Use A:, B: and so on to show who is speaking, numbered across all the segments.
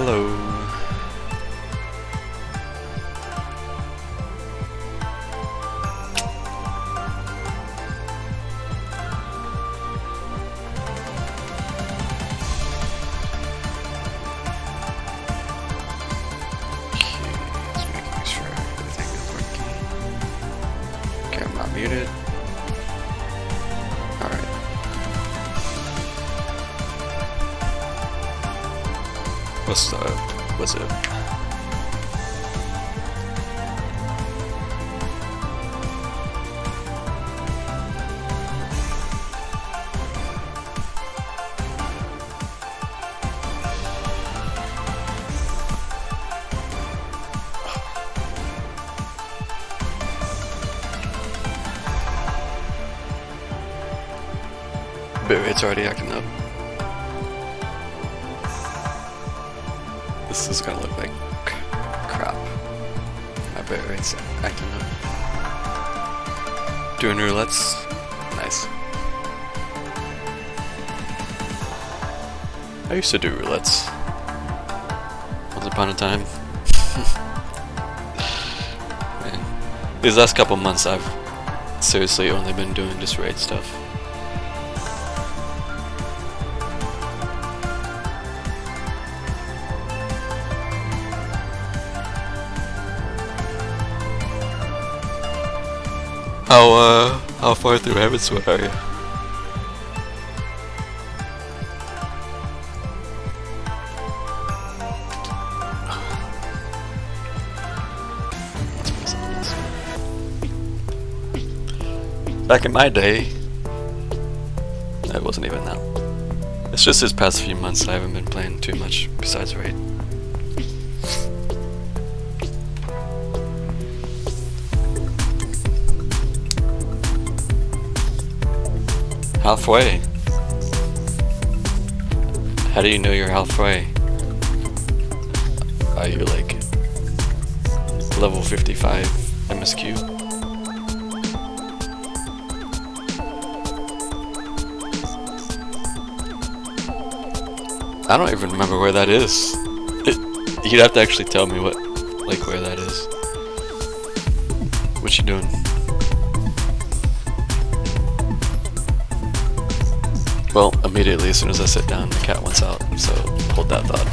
A: Hello. Okay, just making sure everything is working. Okay, I'm not muted. Alright. What's it? Bitrate's already acting up. This is gonna look like crap. My bitrate's acting up. Doing roulettes. Nice. I used to do roulettes. Once upon a time. Man. These last couple months I've seriously only been doing just raid stuff. How far through Heavensward are you? Back in my day, it wasn't even that. It's just this past few months I haven't been playing too much besides raid. Halfway? How do you know you're halfway? Are you like level 55 MSQ? I don't even remember where that is. You'd have to actually tell me where that is. What you doing? Well, immediately as soon as I sit down, the cat wants out, so hold that thought.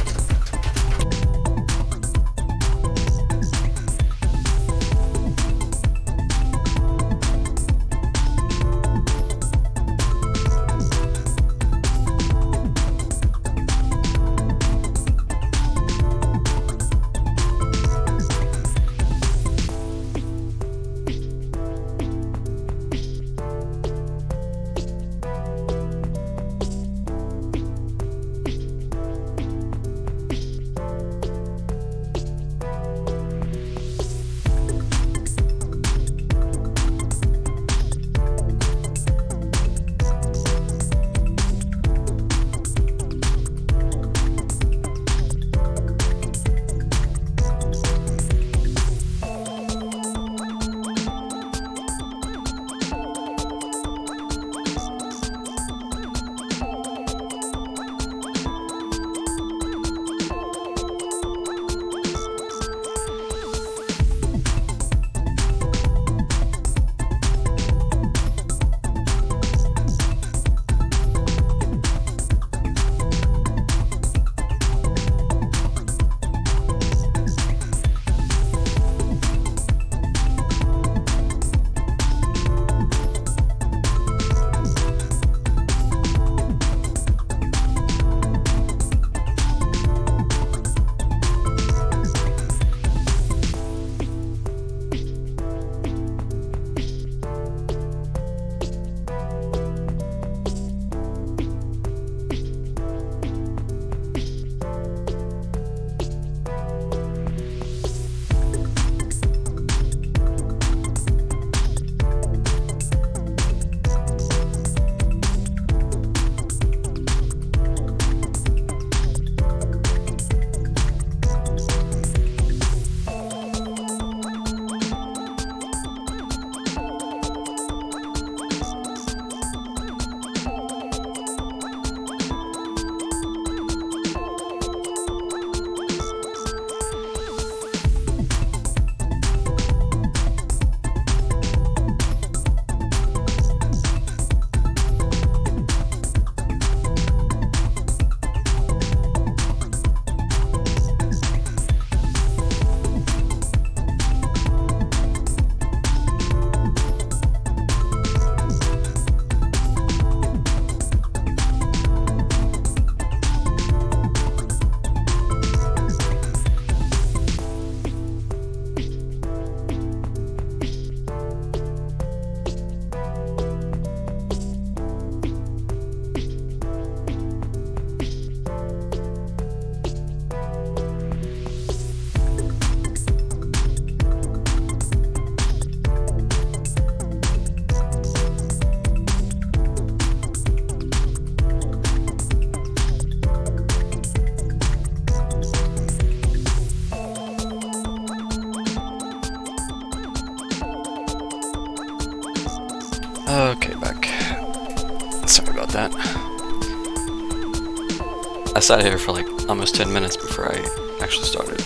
A: I sat here for like almost 10 minutes before I actually started.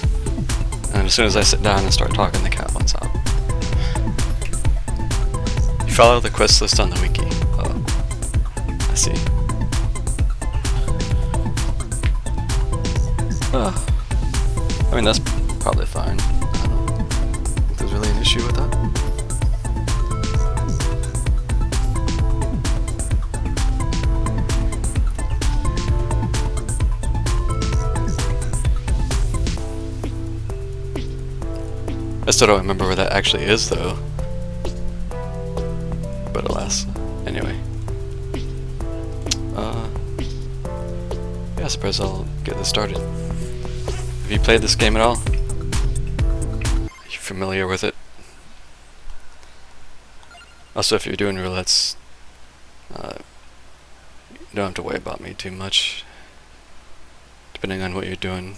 A: And as soon as I sit down and start talking, the cat wants out. You follow the quest list on the wiki. Oh, I see. I mean, that's probably fine. I don't think there's really an issue with that. I still don't remember where that actually is, though. But alas. Anyway. Yeah, I suppose I'll get this started. Have you played this game at all? Are you familiar with it? Also, if you're doing roulettes, you don't have to worry about me too much. Depending on what you're doing.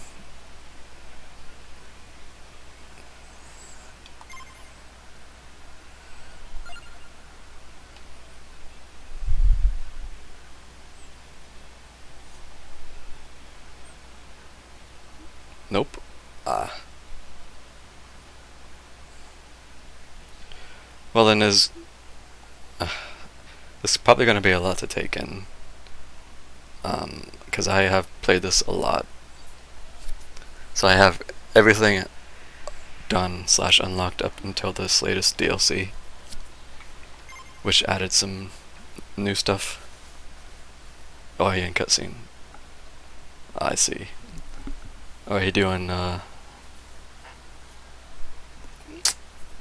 A: Nope. Well then this is probably going to be a lot to take in. Because I have played this a lot. So I have everything done / unlocked up until this latest DLC. Which added some new stuff. Oh, yeah, in cutscene. I see. Oh, are you doing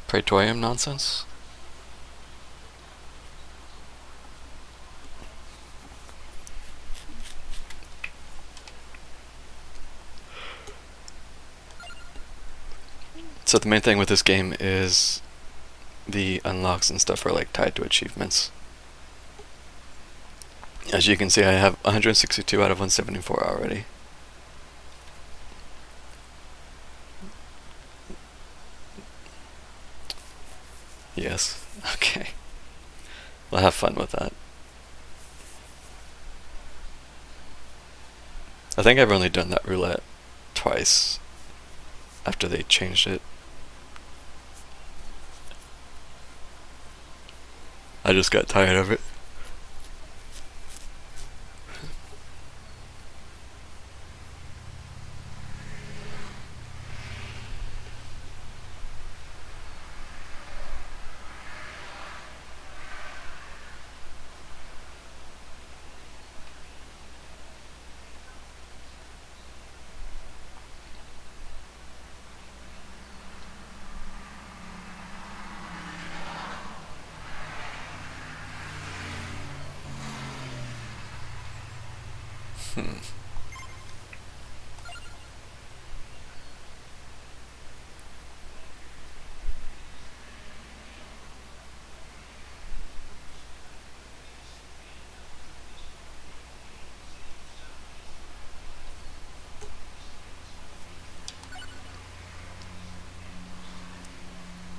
A: Praetorium nonsense? So the main thing with this game is the unlocks and stuff are like tied to achievements. As you can see, I have 162 out of 174 already. Yes. Okay. We'll have fun with that. I think I've only done that roulette twice after they changed it. I just got tired of it.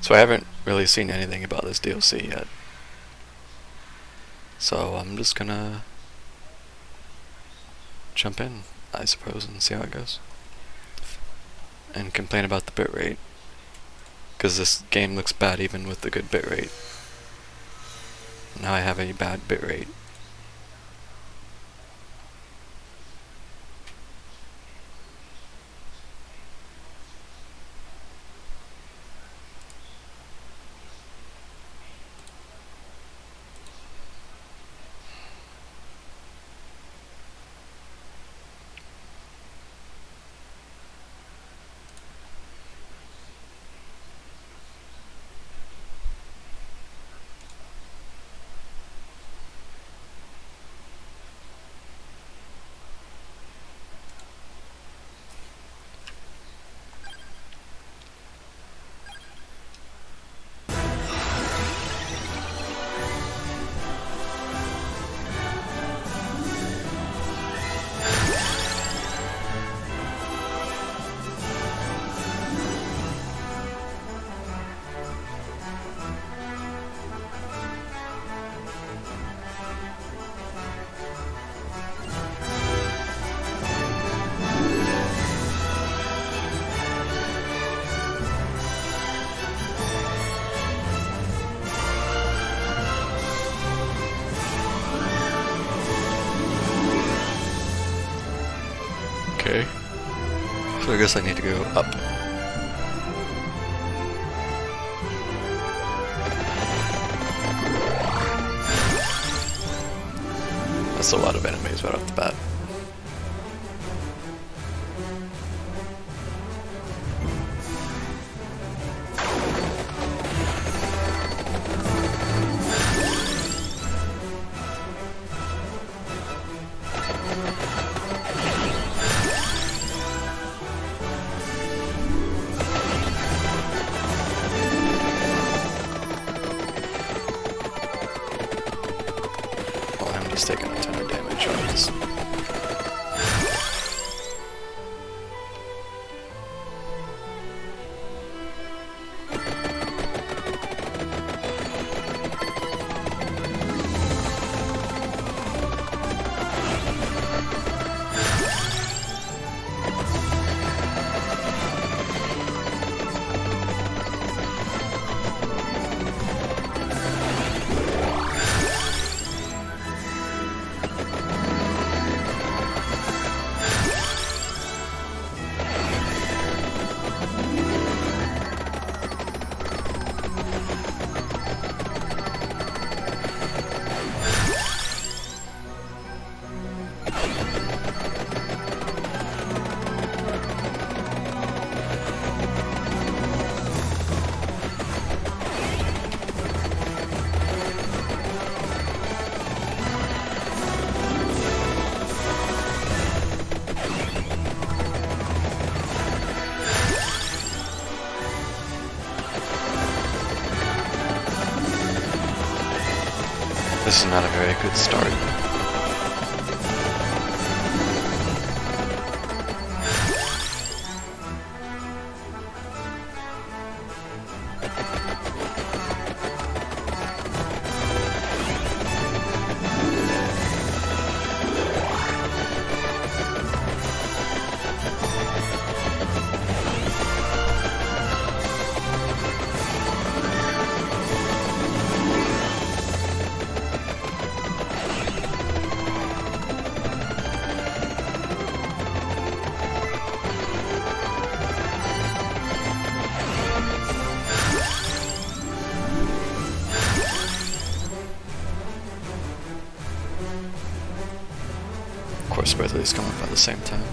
A: So I haven't really seen anything about this DLC yet. So I'm just gonna jump in, I suppose, and see how it goes. And complain about the bitrate. Because this game looks bad even with the good bitrate. Now I have a bad bitrate. Okay. So I guess I need to go up. That's a lot of enemies right off the bat. He's taking a ton of damage on this. This is not a very good start. Of course, both of these come up at the same time.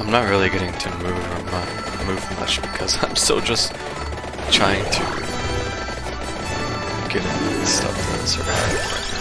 A: I'm not really getting to move much because I'm still just trying to get into this stuff to survive right now.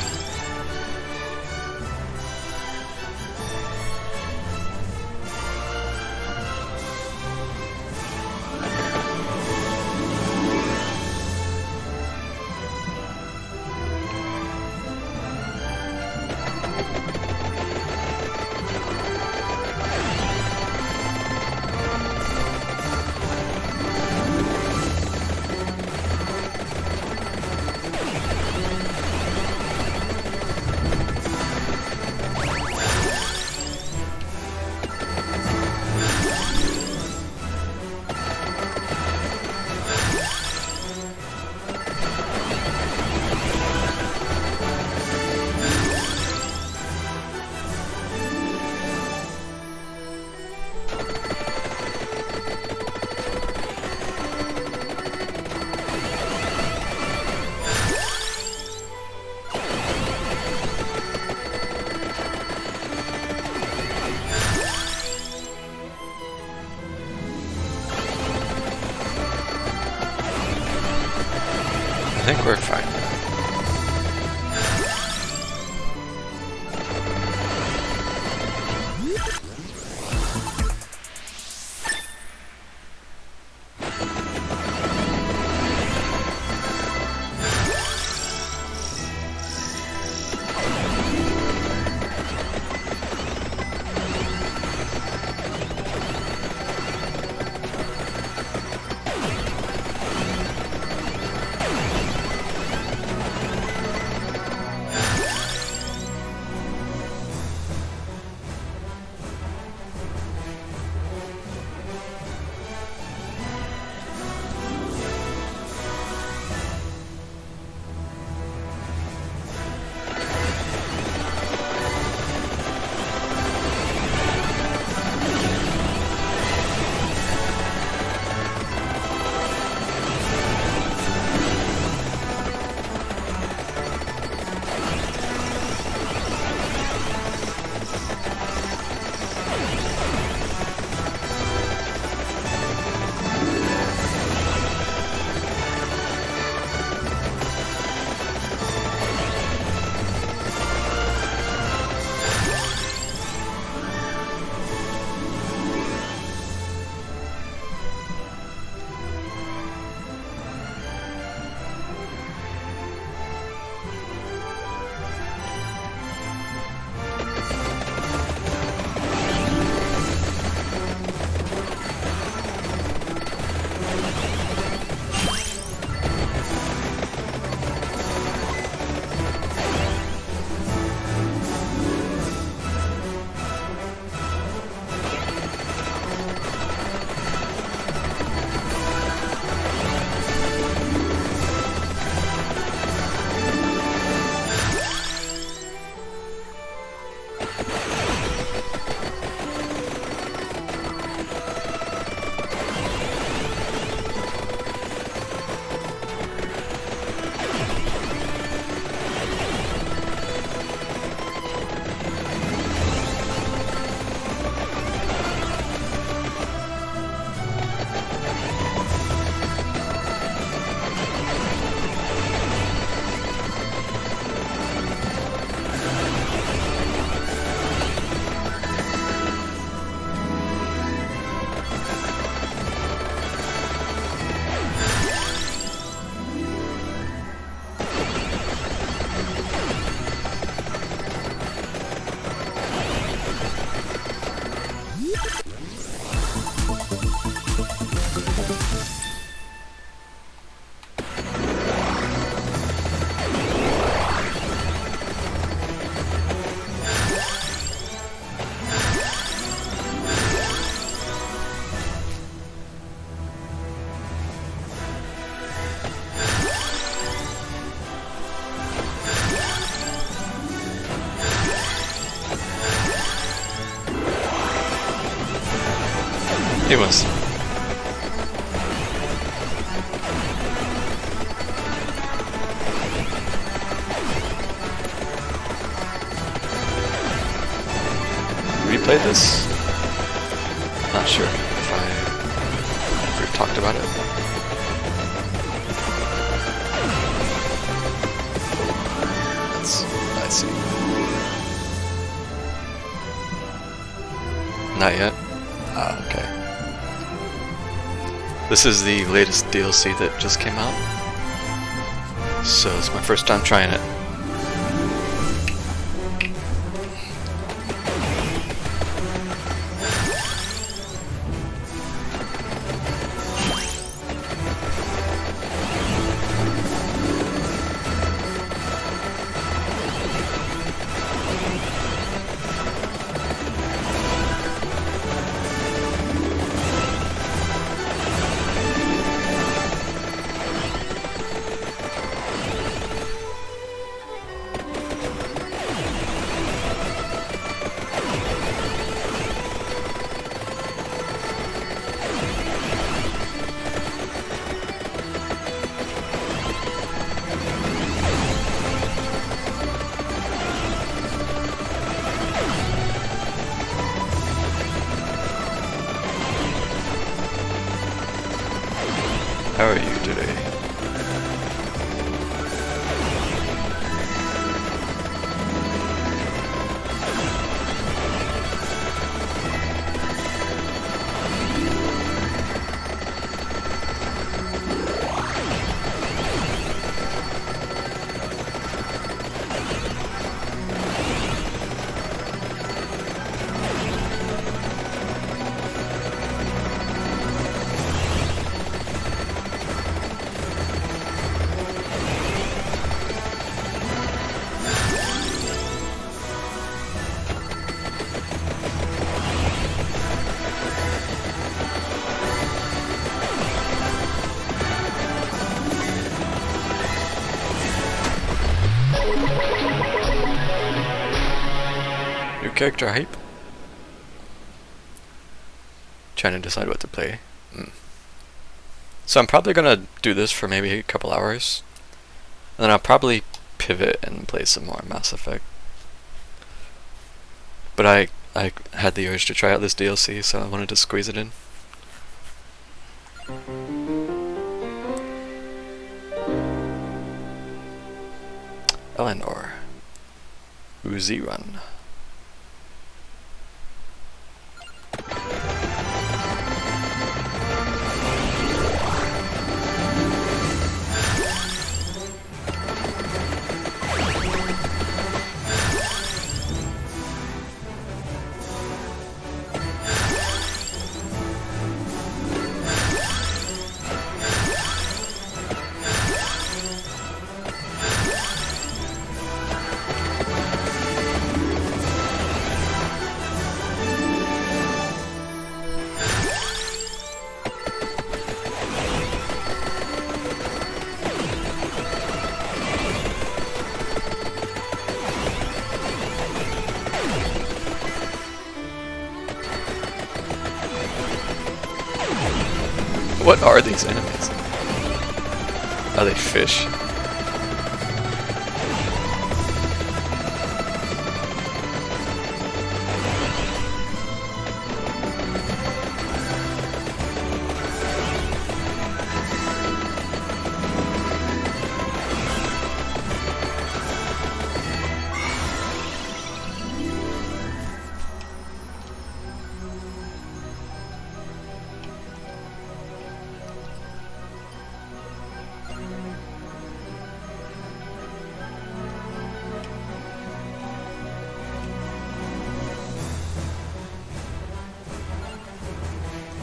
A: We're fine.
B: He was. Replay this? Not sure if I ever talked about it. Let's see. Not yet? Ah, okay. This is the latest DLC that just came out. So it's my first time trying it. How are you today?
A: character hype. Trying to decide what to play. So I'm probably gonna do this for maybe a couple hours, and then I'll probably pivot and play some more Mass Effect. But I had the urge to try out this DLC, so I wanted to squeeze it in. Eleanor. Uzi Run. What are these enemies? Are they fish?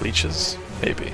A: Leeches, maybe.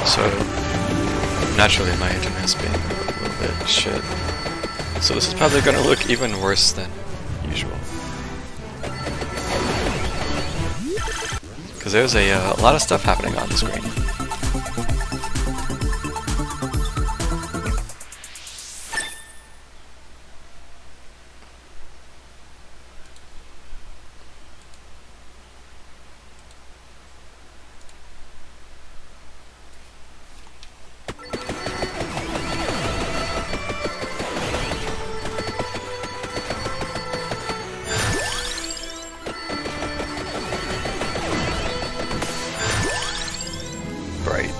A: So, naturally my internet's being a little bit shit. So this is probably gonna look even worse than usual. Because there's a lot of stuff happening on the screen. Right.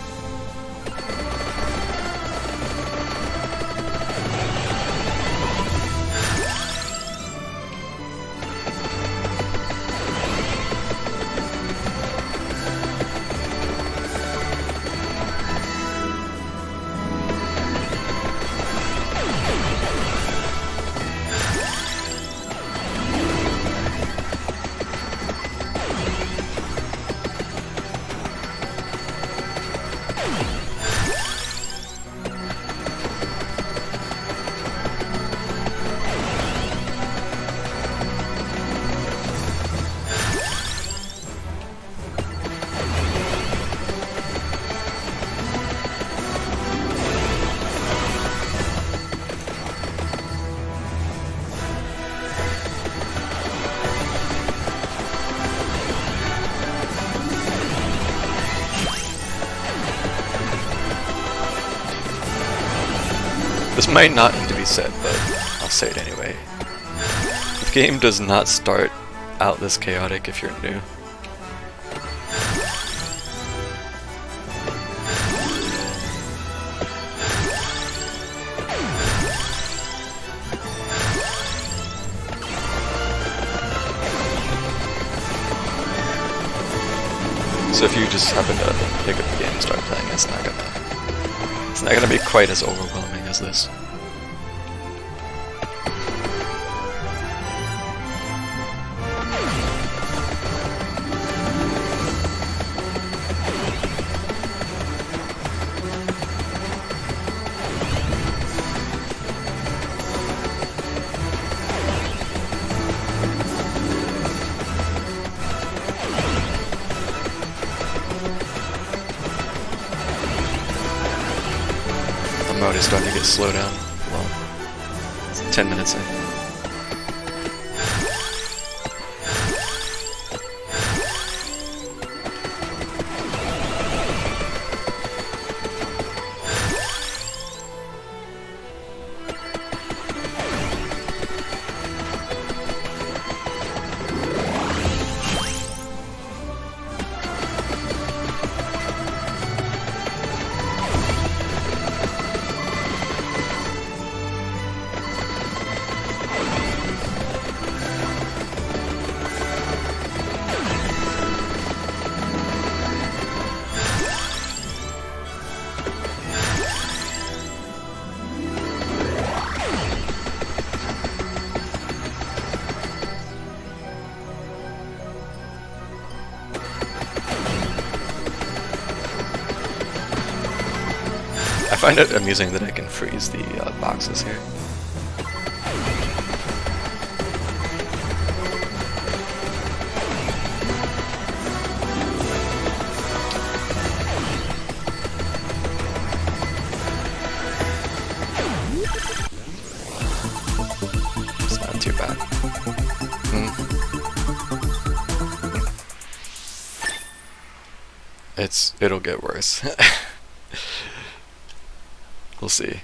A: This might not need to be said, but I'll say it anyway. The game does not start out this chaotic if you're new. So if you just happen to pick up the game and start playing, it's not gonna be quite as overwhelming as this. Mode is starting to get slowed down. Well, it's 10 minutes in. I find it amusing that I can freeze the boxes here. It's not too bad. It'll get worse. We'll see.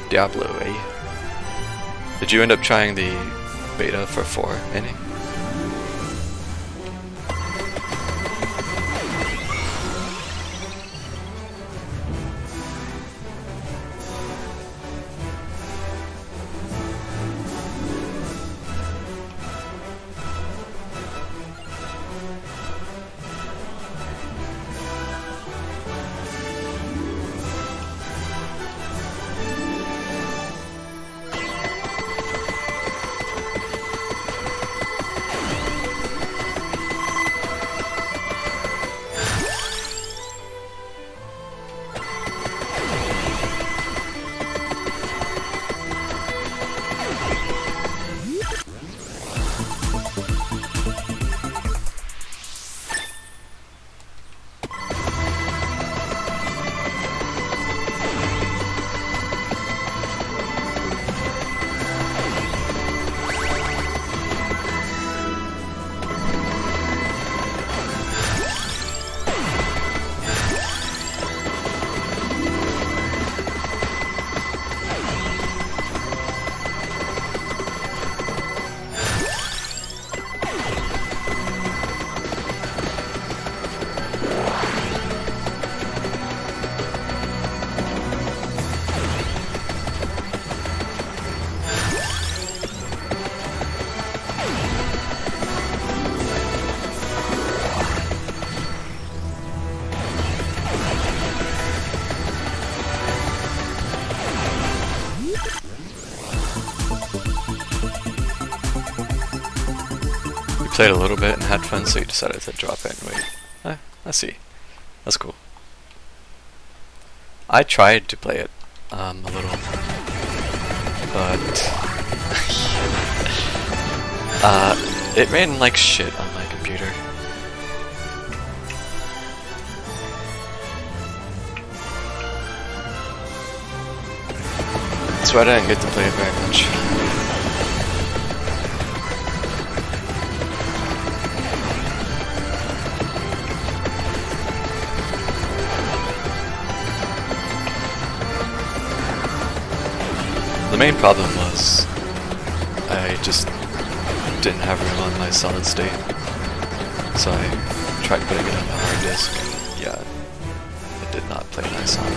A: Diablo, eh? Did you end up trying the beta for 4, Annie? Played a little bit and had fun, so you decided to drop it and wait. I see. That's cool. I tried to play it a little, but it ran like shit on my computer. That's why I didn't get to play it very much. The main problem was I just didn't have room on my solid state, so I tried putting it on the hard disk, and yeah, it did not play nice on it.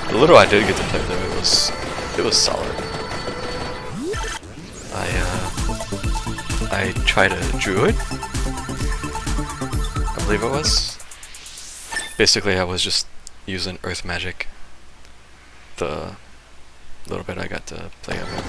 A: The little I did get to play though, it was solid. I tried a druid, I believe it was. Basically I was just using earth magic the little bit I got to play of it.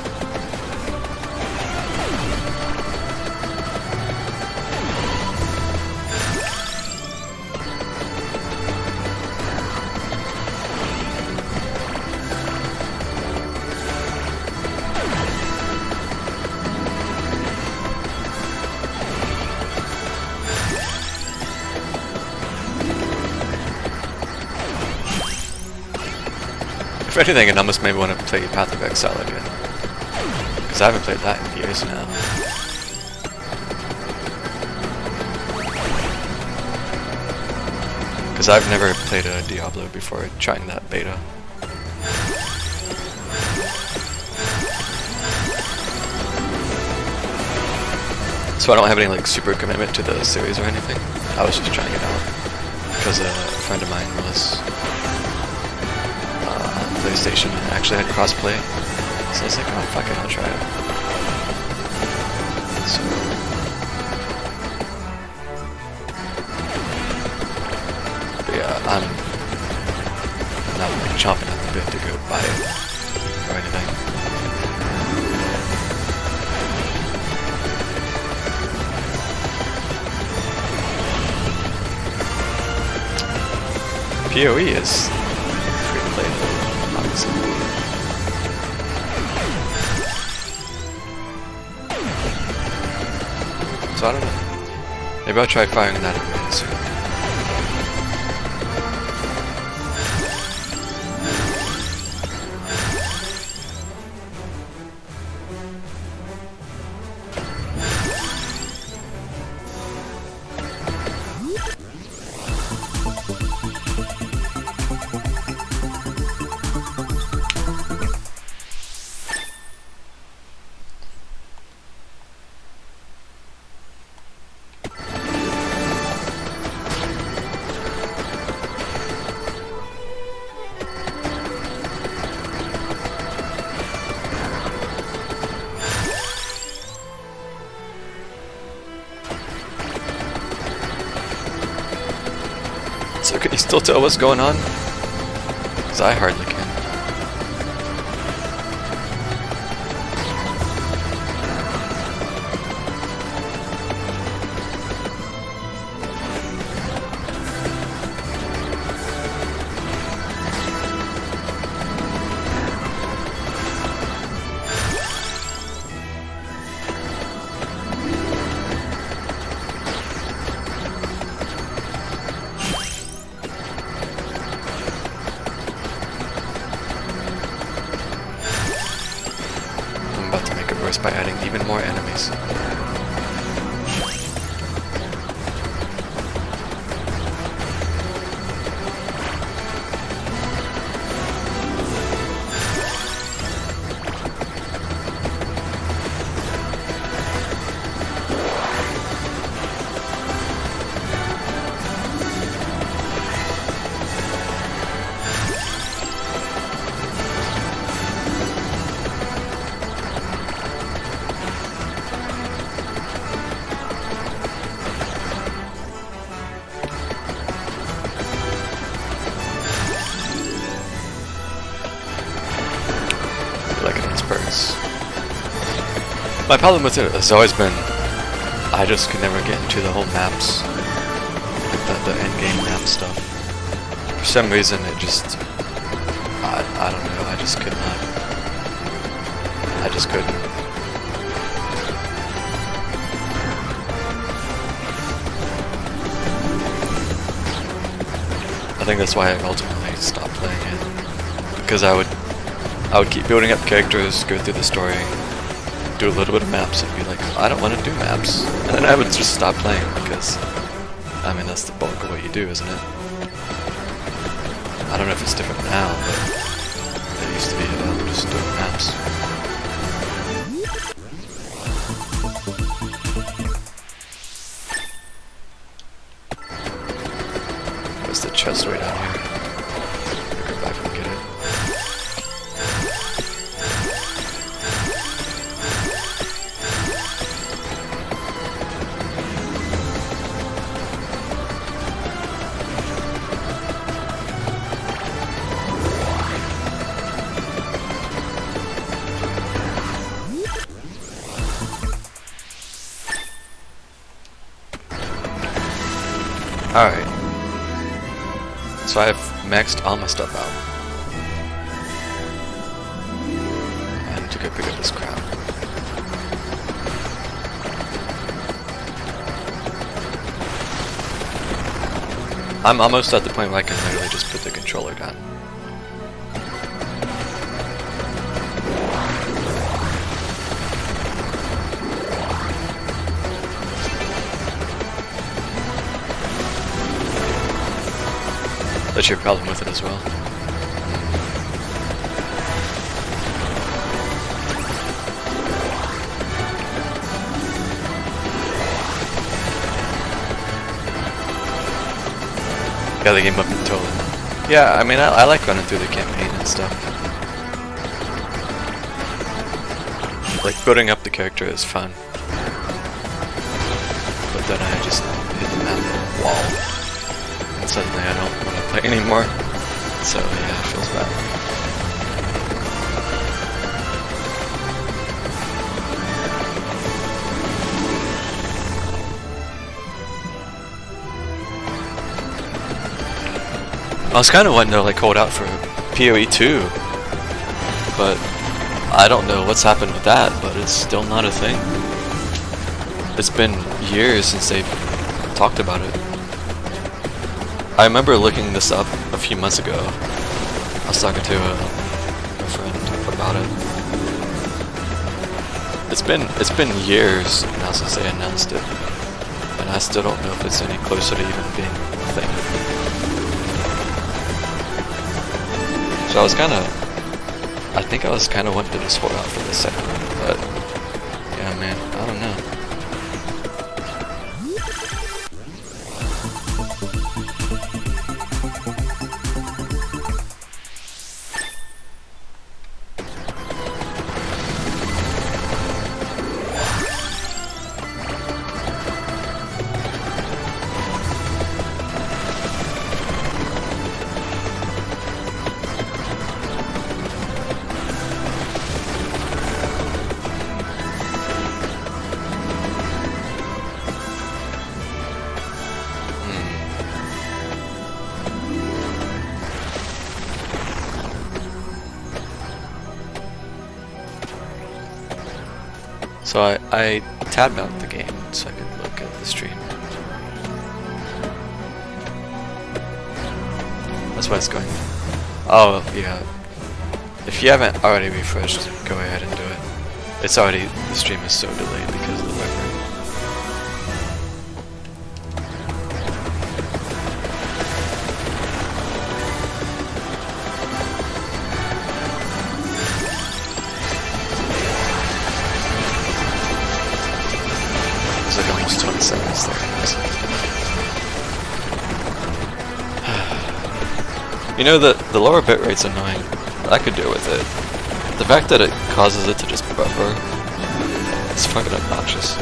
A: If anything, it almost made me want to play Path of Exile again, because I haven't played that in years now. Because I've never played a Diablo before trying that beta. So I don't have any like super commitment to the series or anything. I was just trying it out because a friend of mine was PlayStation and actually had crossplay, so I was like, oh fuck it, I'll try it. So but yeah, I'm not like chomping at the bit to go buy it or anything. PoE is free to play though. So I don't know. Maybe I'll try firing that again soon. So can you still tell what's going on? Because I hardly can. By adding even more enemies. My problem with it has always been I just could never get into the whole maps, like the end game map stuff. For some reason it just, I don't know, I just could not. I just couldn't. I think that's why I ultimately stopped playing it, because I would keep building up characters, go through the story, do a little bit of maps and be like, I don't want to do maps. And then I would just stop playing because, I mean, that's the bulk of what you do, isn't it? I don't know if it's different now, but it used to be just doing maps. There's the chest right down here. Go back and get it. Alright. So I've maxed all my stuff out. And to go pick up this crown. I'm almost at the point where I can literally just put the controller down. That's your problem with it as well. Got the game up and totally. Yeah, I mean, I like running through the campaign and stuff. Like, building up the character is fun. But then I just hit the map wall. And suddenly I don't want to play anymore. So yeah, it feels bad. I was kind of wanting to like hold out for PoE 2, but I don't know what's happened with that, but it's still not a thing. It's been years since they've talked about it. I remember looking this up a few months ago. I was talking to a friend about it. It's been years now since they announced it, and I still don't know if it's any closer to even being a thing. So I was I think I was kind of wanting to just hold out for the second one, but yeah, man, I don't know. So I tabbed out the game so I could look at the stream. That's why it's going. Oh yeah. If you haven't already refreshed, go ahead and do it. It's already, the stream is so delayed because of the weather. It's like almost 20 seconds there. You know, the lower bitrate's annoying. I could deal with it. The fact that it causes it to just buffer, it's fucking obnoxious.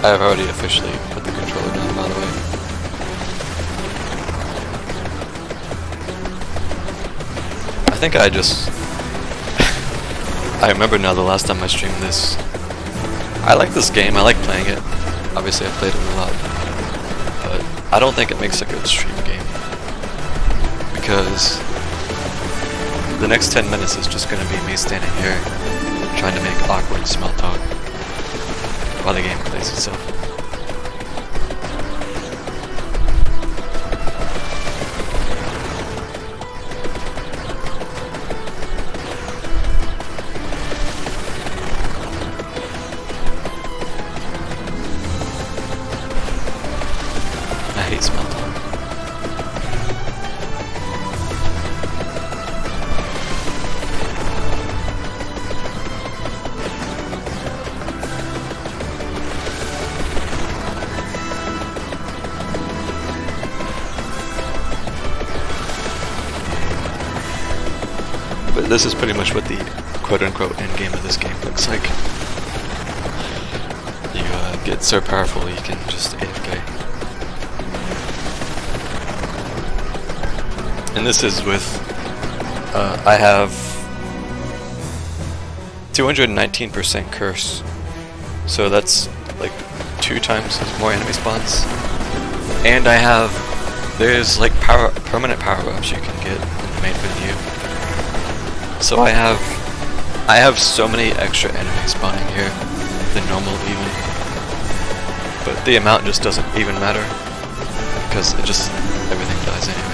A: I have already officially put the controller down, by the way. I think I just... I remember now the last time I streamed this. I like this game, I like playing it. Obviously I played it a lot. But I don't think it makes a good stream game. because the next 10 minutes is just gonna be me standing here trying to make awkward small talk while the game plays itself. I hate small talk. But this is pretty much what the quote-unquote endgame of this game looks like. You get so powerful you can just AFK. And this is with, I have 219% curse, so that's like 2 times as more enemy spawns. And I have, there's like permanent power-ups you can get made with you. So I have so many extra enemies spawning here than normal even. But the amount just doesn't even matter, because it just, everything dies anyway.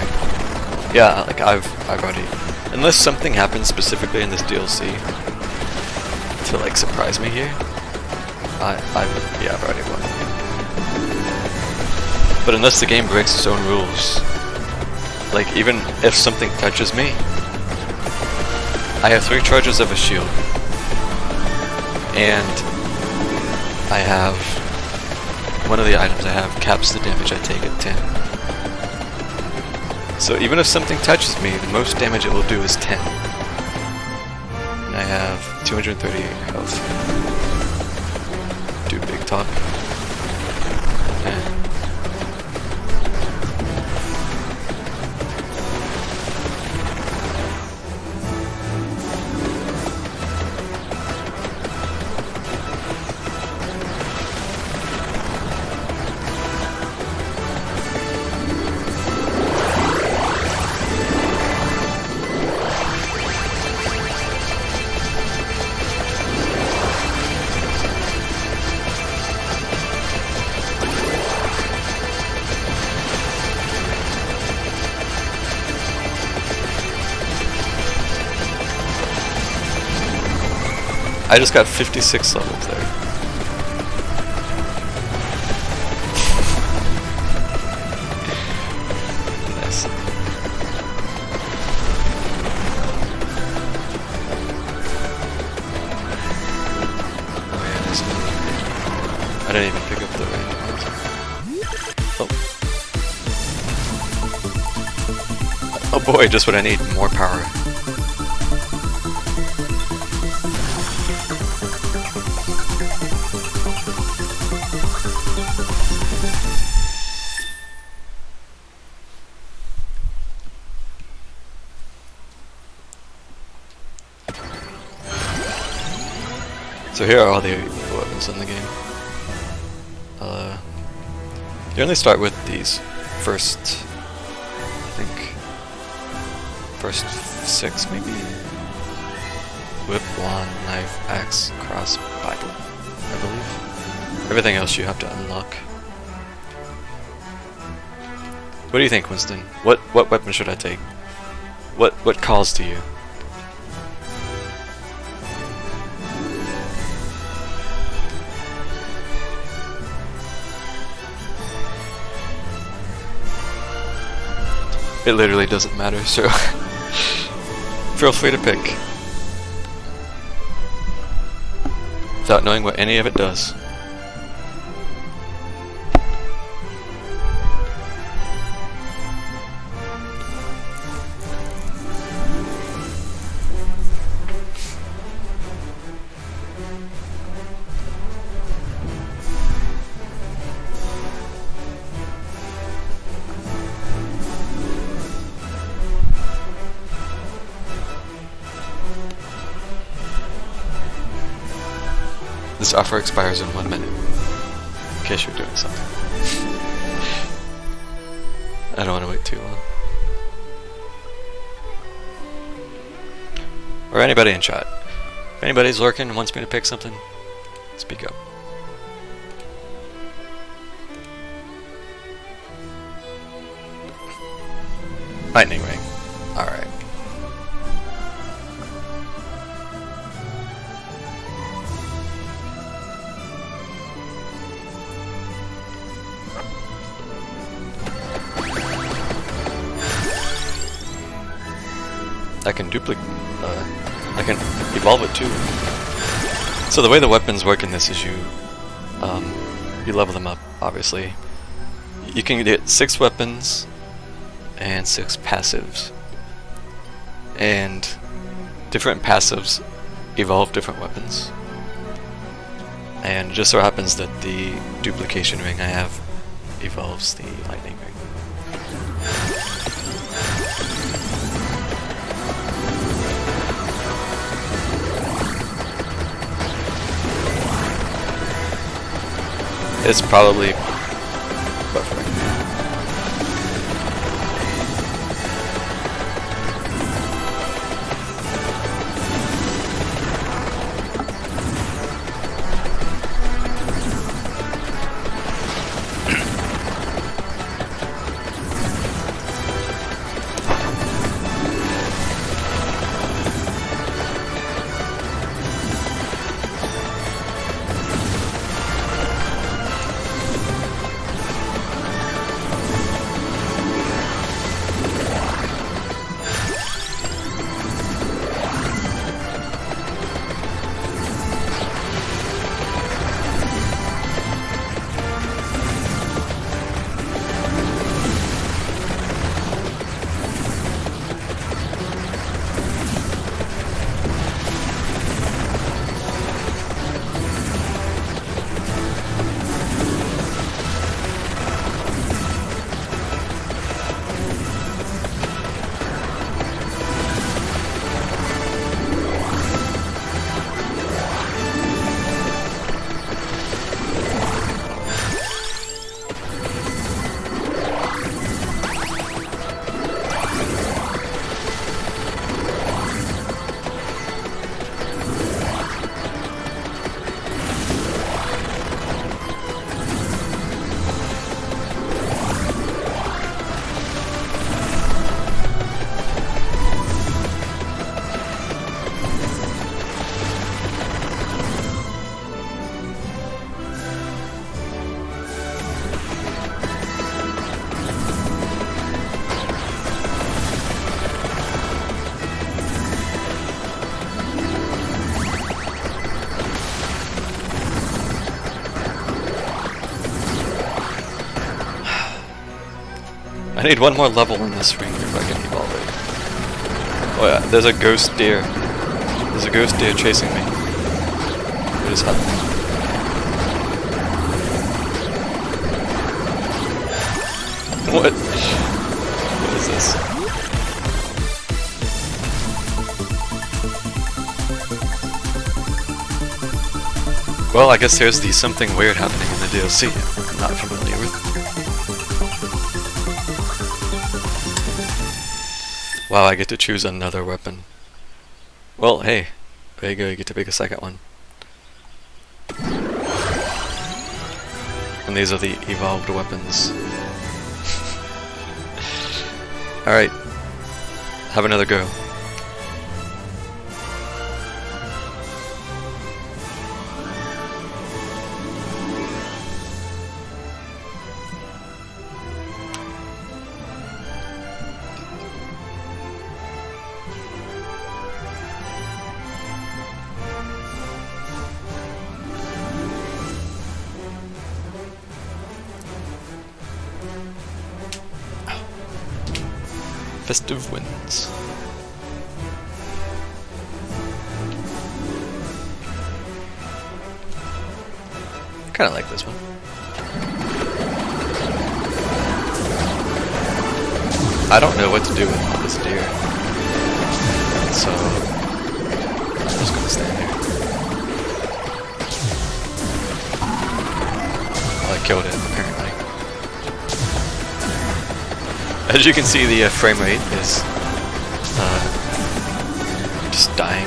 A: Yeah, like I've already, unless something happens specifically in this DLC to like surprise me here, I've already won. But unless the game breaks its own rules, like even if something touches me, I have 3 charges of a shield, and I have, one of the items I have caps the damage I take at 10. So even if something touches me, the most damage it will do is 10. And I have 238 health. Do big talk. Eh. I just got 56 levels there. Nice. Oh yeah, there's another. I didn't even pick up the random ones. Oh. Oh boy, just what I need, more power. So here are all the weapons in the game. You only start with these first, I think, first 6 maybe? Whip, wand, knife, axe, cross, Bible, I believe. Everything else you have to unlock. What do you think, Winston? What weapon should I take? What calls to you? It literally doesn't matter, so feel free to pick. Without knowing what any of it does. This offer expires in 1 minute, in case you're doing something. I don't want to wait too long. Or anybody in chat. If anybody's lurking and wants me to pick something, speak up. Lightning Ring. Alright. I can duplicate. I can evolve it too. So the way the weapons work in this is you level them up. Obviously, you can get 6 weapons and 6 passives, and different passives evolve different weapons. And it just so happens that the duplication ring I have evolves the lightning ring. It's probably buffering. I need one more level in this ring if I can evolve it. Oh yeah, there's a ghost deer. There's a ghost deer chasing me. What is happening? What? What is this? Well, I guess there's the something weird happening in the DLC I'm not familiar with. Wow, I get to choose another weapon. Well, hey, there you go, you get to pick a second one. And these are the evolved weapons. Alright, have another go. Festive Winds. Kinda like this one. I don't know what to do with this deer, so I'm just gonna stand here. Well, I killed it, apparently. As you can see, the frame rate is just dying.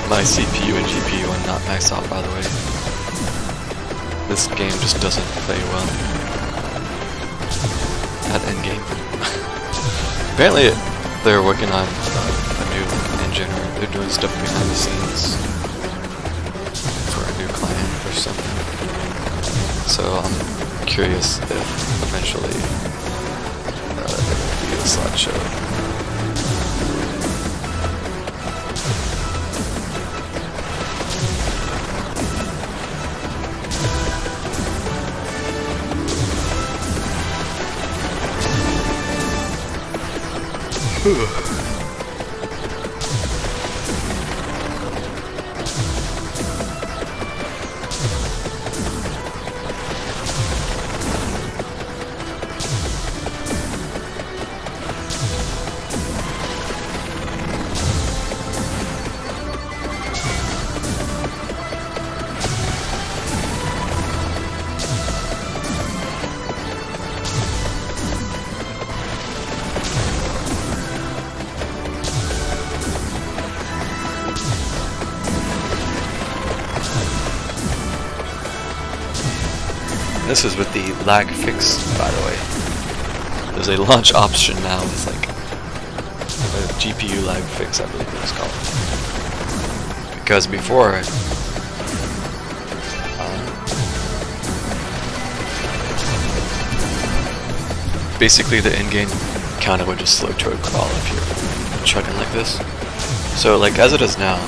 A: My CPU and GPU are not maxed out, by the way. This game just doesn't play well at endgame. Apparently they're working on a new engine, or they're doing stuff behind the scenes for a new client or something. So I'm curious if eventually it will be a slideshow. This is with the lag fix, by the way. There's a launch option now with like a GPU lag fix, I believe it was called. Because before, basically the in-game counter would just slow to a crawl if you're chugging like this. So like as it is now,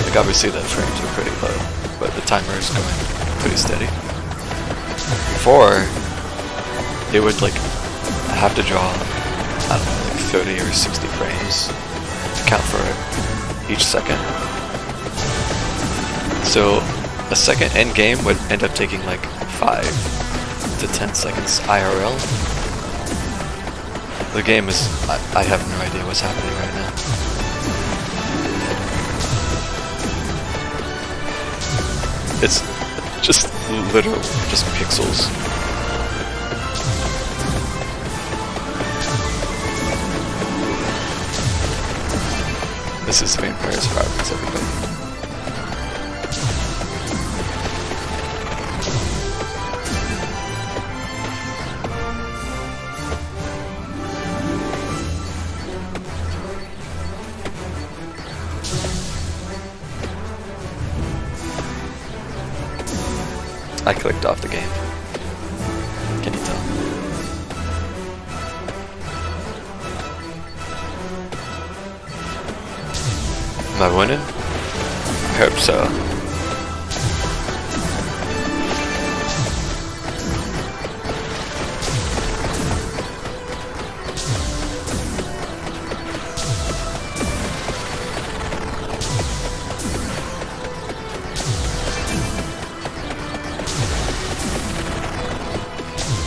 A: like obviously the frames are pretty low, but the timer is going pretty steady. Before, it would like have to draw, I don't know, like 30 or 60 frames to count for each second. So a second end game would end up taking like 5 to 10 seconds IRL. The game is, I have no idea what's happening right now. It's just literally just pixels. This is Vampire Survivors, everybody. I clicked off the game. Can you tell? Am I winning? I hope so.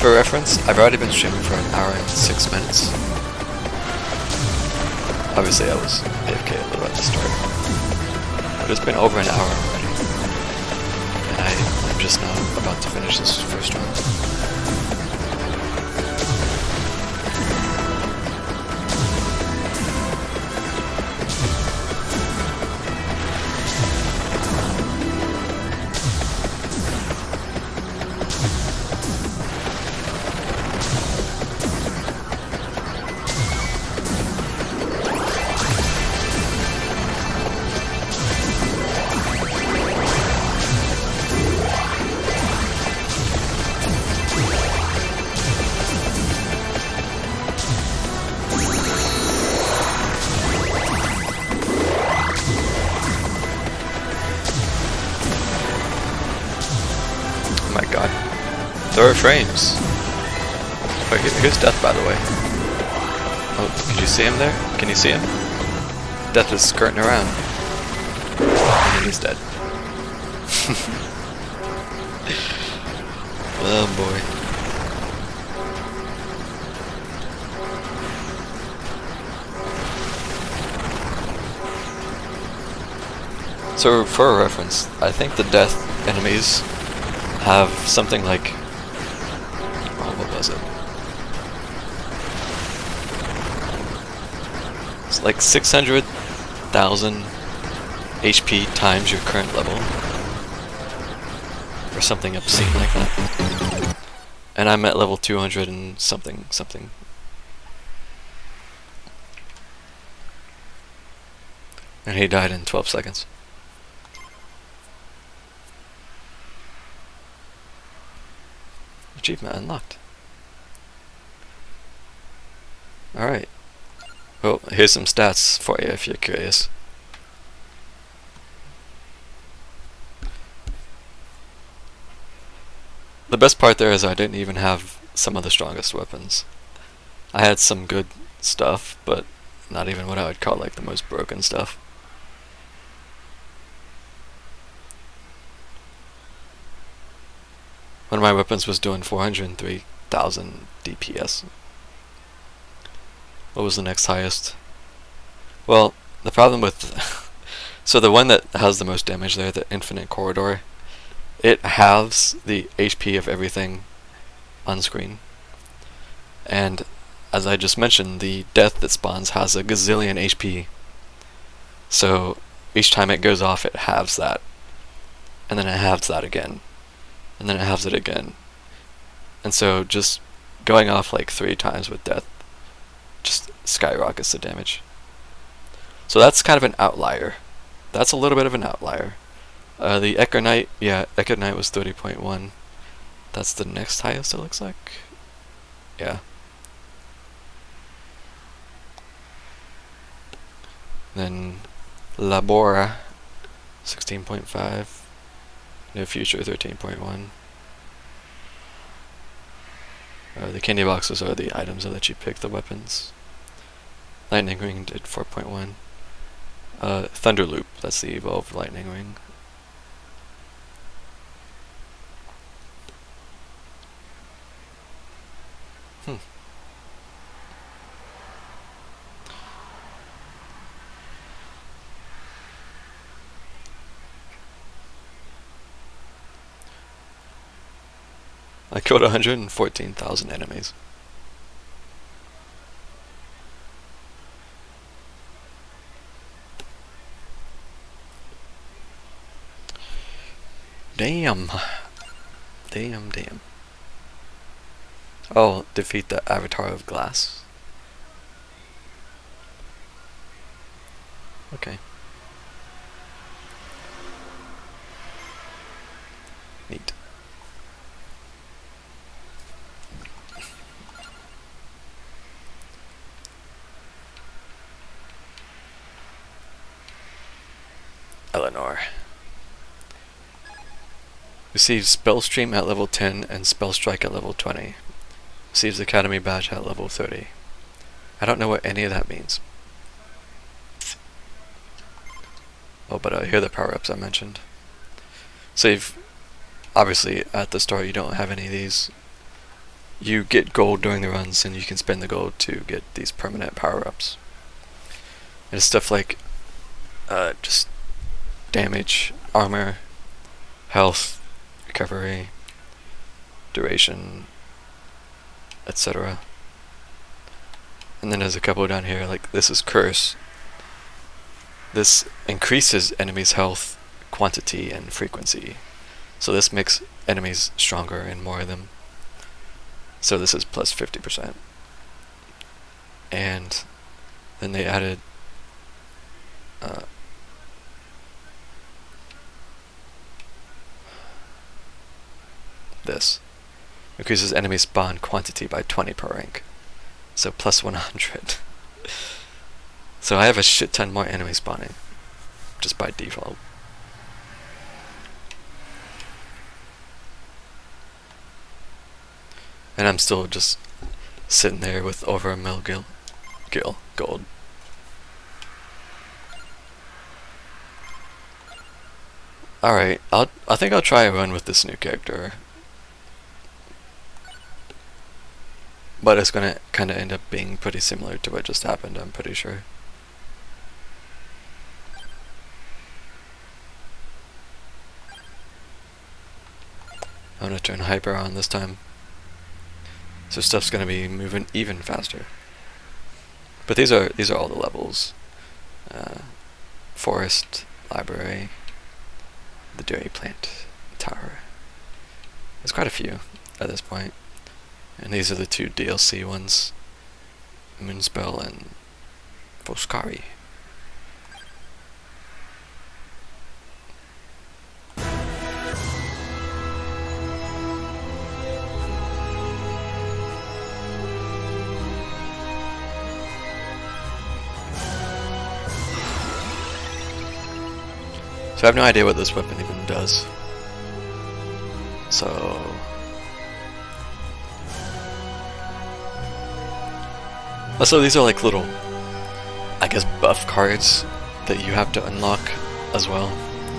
A: For reference, I've already been streaming for an hour and 6 minutes. Obviously I was AFK a little at the start. But it's been over an hour already. And I'm just now about to finish this first one. Oh my god. There are frames. Wait, here's Death, by the way. Oh, can you see him there? Can you see him? Death is skirting around. And then he's dead. Oh boy. So for a reference, I think the death enemies have something like, oh, what was it? It's like 600,000 HP times your current level, or something obscene like that. And I'm at level 200 and something. And he died in 12 seconds. Achievement unlocked. Alright. Well, here's some stats for you if you're curious. The best part there is I didn't even have some of the strongest weapons. I had some good stuff, but not even what I would call like the most broken stuff. One of my weapons was doing 403,000 DPS. What was the next highest? Well, the problem with so the one that has the most damage there, the Infinite Corridor, it halves the HP of everything on screen. And as I just mentioned, the death that spawns has a gazillion HP. So each time it goes off, it halves that. And then it halves that again. And then it halves it again. And so just going off like 3 times with death just skyrockets the damage. So that's kind of an outlier. That's a little bit of an outlier. The Echo Knight, yeah, Echo Knight was 30.1. That's the next highest, it looks like. Yeah. Then Labora, 16.5. New Future, 13.1. The candy boxes are the items that let you pick the weapons. Lightning Ring did 4.1. Thunder Loop, that's the evolved Lightning Ring. I killed 114,000 enemies. Damn. Damn. Oh, defeat the Avatar of Glass. Okay. Neat. Eleanor. Receives Spell Stream at level 10 and Spell Strike at level 20. Receives Academy Badge at level 30. I don't know what any of that means. Oh, but here are the power-ups I mentioned. So you've, obviously at the start you don't have any of these. You get gold during the runs and you can spend the gold to get these permanent power-ups. And it's stuff like just damage, armor, health, recovery, duration, etc. And then there's a couple down here, like this is Curse. This increases enemies' health, quantity, and frequency. So this makes enemies stronger and more of them. So this is plus 50%. And then they added this. Increases enemy spawn quantity by 20 per rank. So plus 100. So I have a shit ton more enemy spawning. Just by default. And I'm still just sitting there with over a mil gold. Alright, I think I'll try a run with this new character. But it's gonna kinda end up being pretty similar to what just happened, I'm pretty sure. I'm gonna turn hyper on this time. So stuff's gonna be moving even faster. But these are all the levels. Forest, library, the dairy plant, tower. There's quite a few at this point. And these are the two DLC ones. Moonspell and Foscari. So I have no idea what this weapon even does. So also these are like little, I guess, buff cards that you have to unlock as well,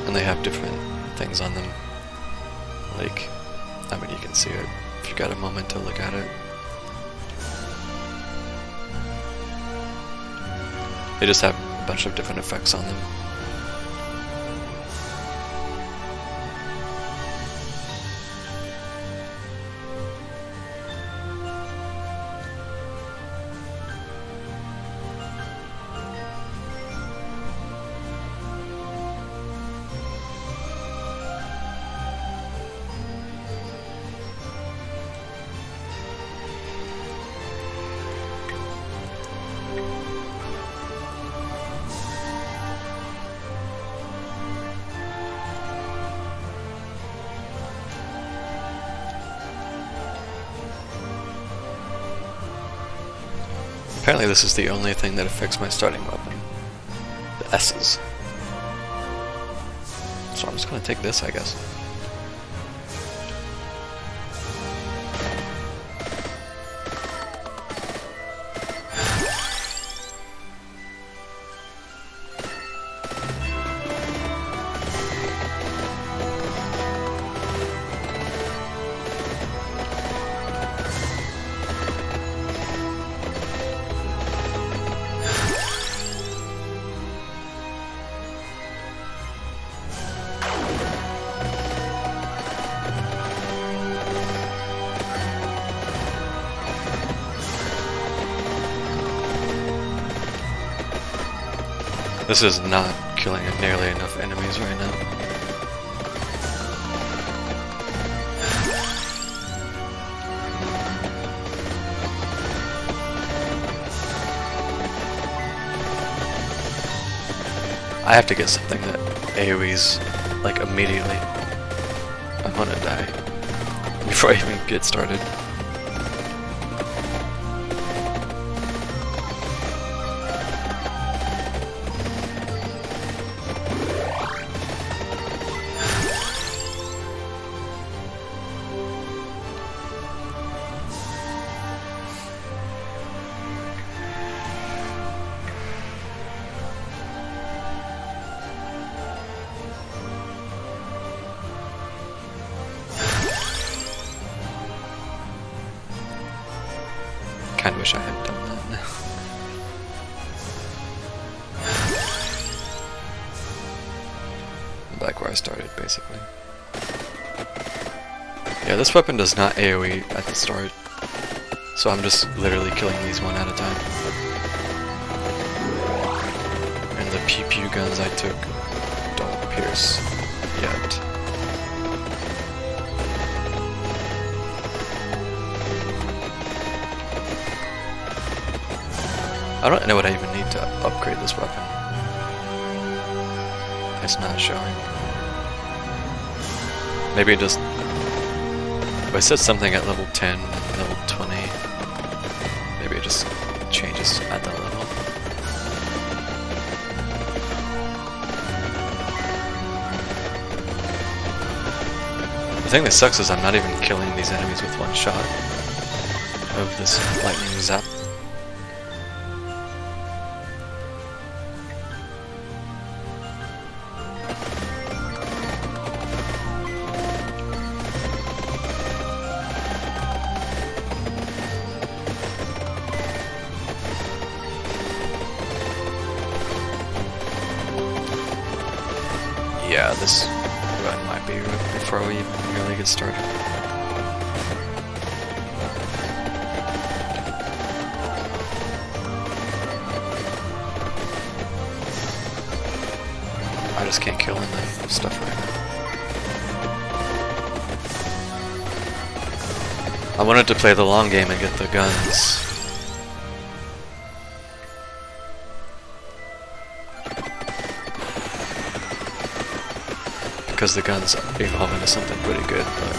A: and they have different things on them. Like, I mean, you can see it if you got a moment to look at it. They just have a bunch of different effects on them. Apparently this is the only thing that affects my starting weapon. The S's. So I'm just gonna take this, I guess. This is not killing nearly enough enemies right now. I have to get something that AoEs like immediately. I'm gonna die before I even get started. Kinda wish I hadn't done that now. I'm back where I started, basically. Yeah, this weapon does not AoE at the start, so I'm just literally killing these one at a time. And the pew-pew guns I took don't pierce yet. I don't know what I even need to upgrade this weapon. It's not showing. Maybe it just... If I set something at level 10, level 20, maybe it just changes at that level. The thing that sucks is I'm not even killing these enemies with one shot of this lightning zap. yeah, this run might be before we even really get started. I just can't kill enough stuff right now. I wanted to play the long game and get the guns. Because the guns evolve into something pretty good, but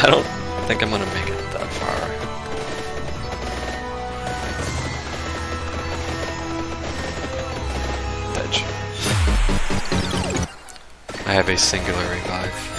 A: I don't think I'm gonna make it that far. Edge. I have a singular revive.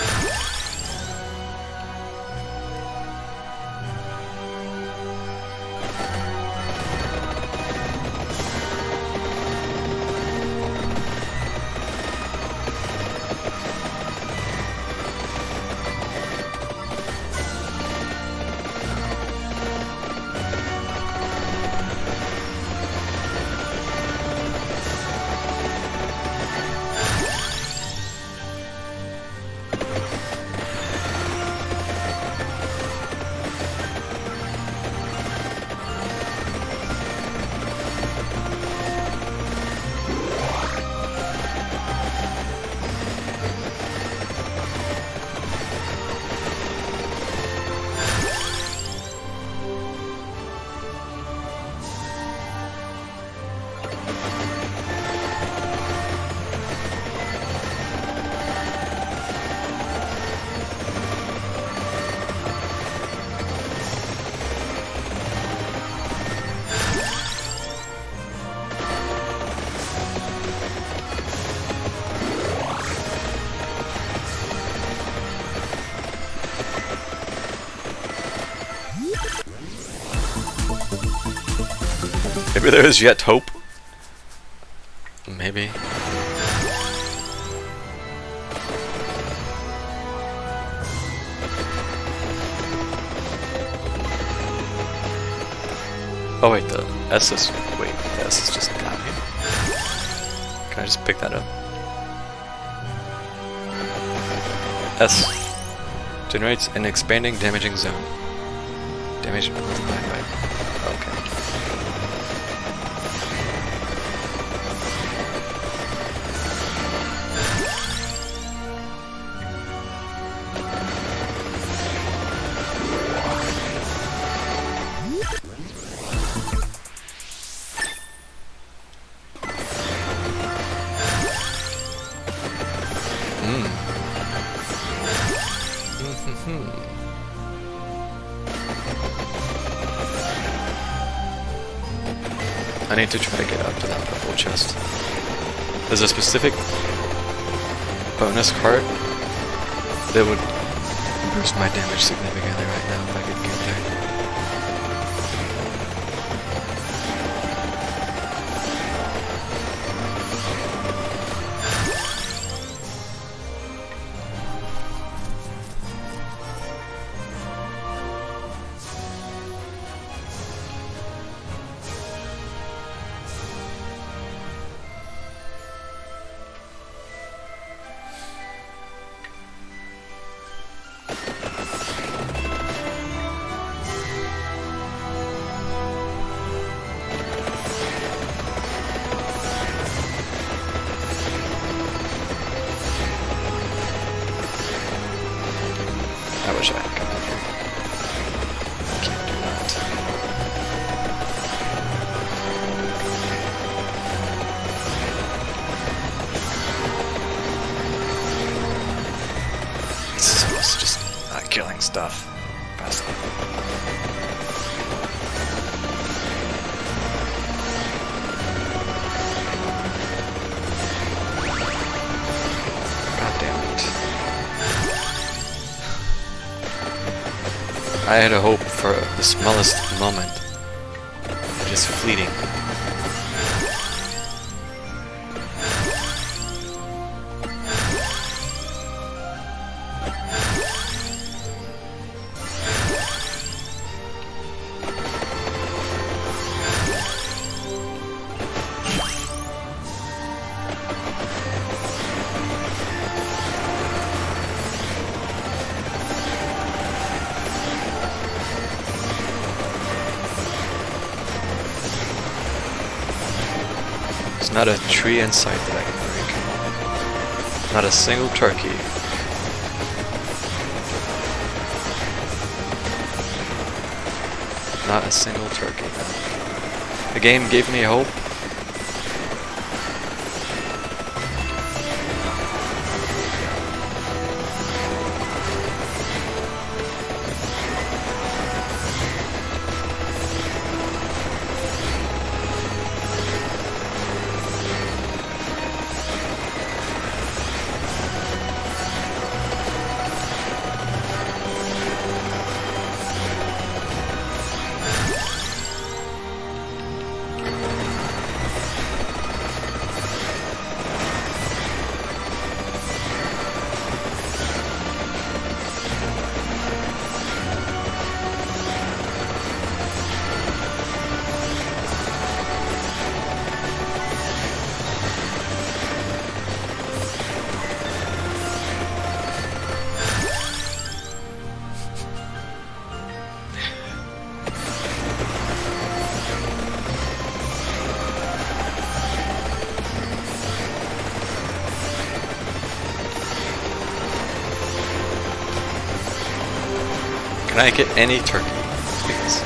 A: Maybe there is yet hope. Maybe. Oh wait, the S is... wait, the S is just down here. Can I just pick that up? S. Generates an expanding damaging zone. Damage multiplied by... okay. I need to try to get up to that purple chest. There's a specific bonus card that would boost my damage significantly right now if I could get there. I wish I had come up here. Can't do that. This is almost just not killing stuff fast enough. God damn it. I had a hope for the smallest moment, just fleeting. not a tree in sight that I can break. Not a single turkey. Not a single turkey. The game gave me hope. Can I get any turkey, please?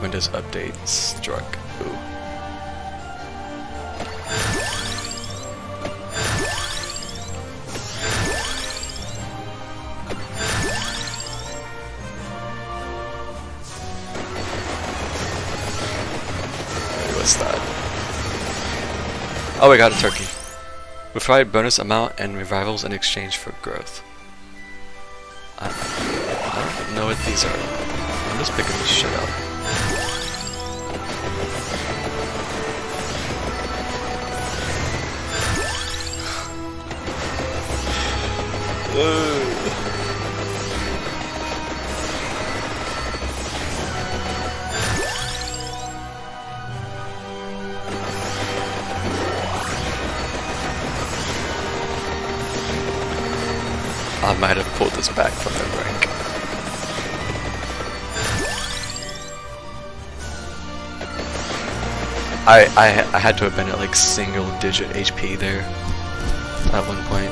A: Windows update struck. Ooh. What's that? Oh, we got a turkey. We provide bonus amount and revivals in exchange for growth. I don't know what these are. I'm just picking this shit up. I might have pulled this back from the brink. I had to have been at like single digit HP there at one point.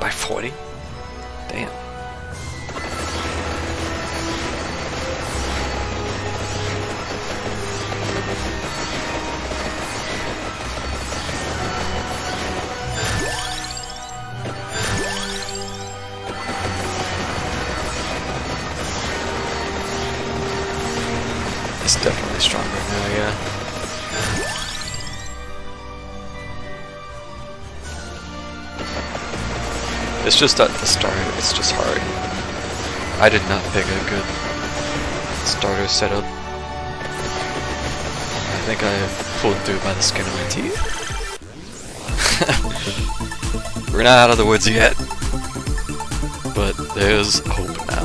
A: By 40? Damn. It's definitely stronger now, yeah. It's just at the start, it's just hard. I did not pick a good starter setup. I think I pulled through by the skin of my teeth. We're not out of the woods yet, but there's hope now.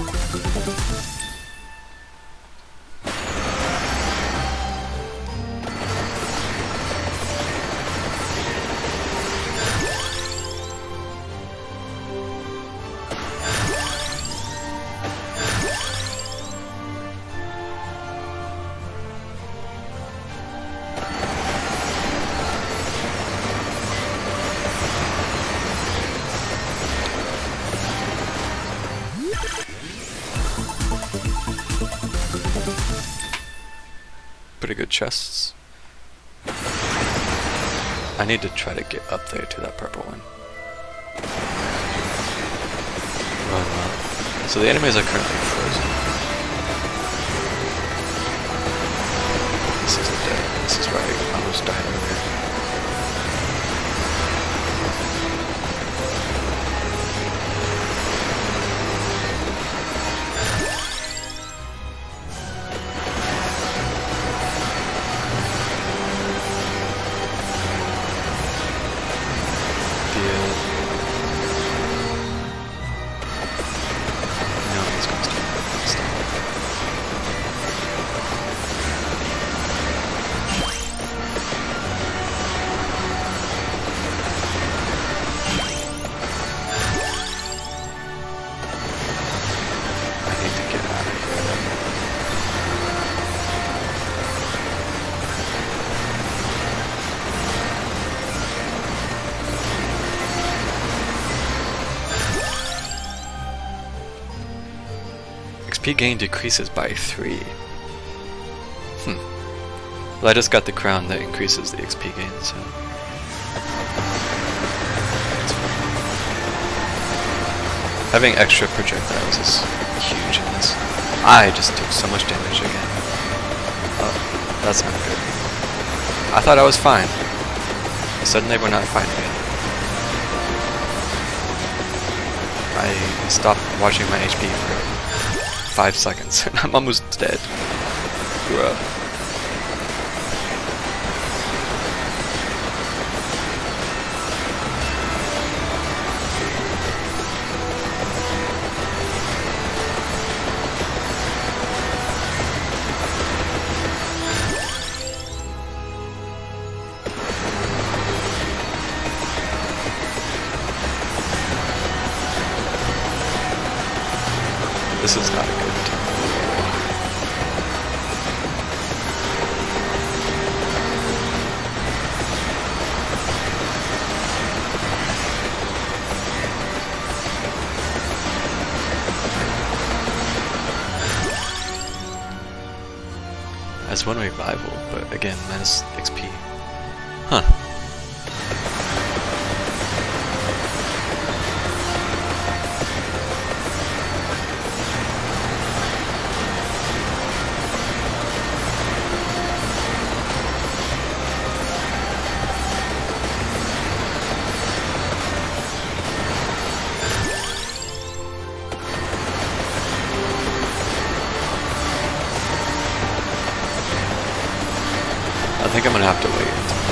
A: pretty good chests. I need to try to get up there to that purple one. Oh well. So the enemies are currently frozen. This is the dead. This is where I almost died earlier. XP gain decreases by 3. Well, I just got the crown that increases the XP gain, so... Having extra projectiles is huge in this. I just took so much damage again. Oh, that's not good. I thought I was fine. Suddenly we're not fine again. I stopped watching my HP for 5 seconds and I'm almost dead. Bruh. This is not a good time. That's one revival, but again, minus XP. Huh. I think I'm gonna have to wait until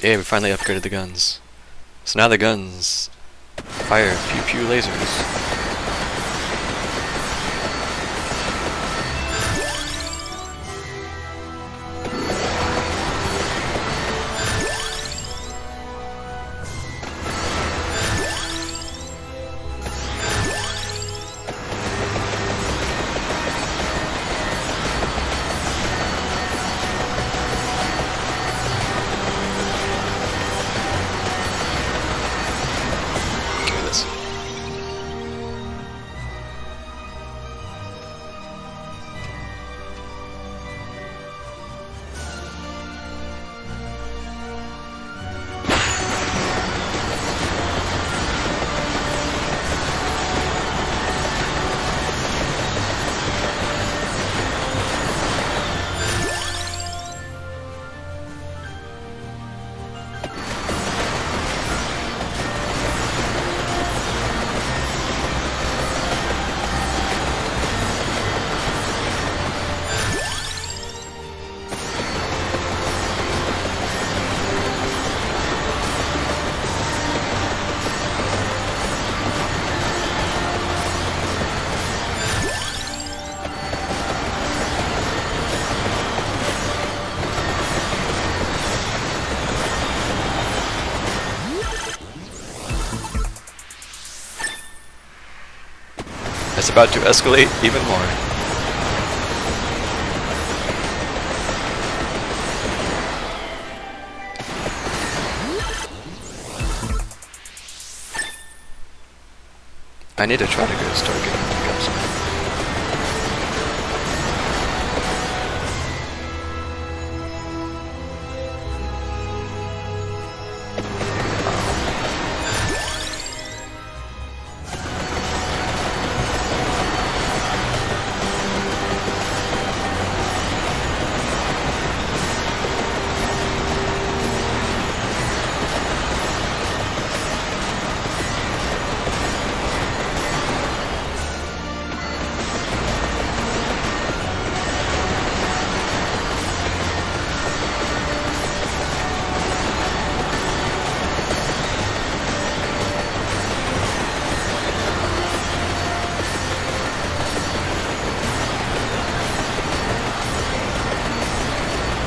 A: yeah, we finally upgraded the guns. So now the guns fire pew pew lasers. It's about to escalate even more. I need to try to go start getting pickups, man.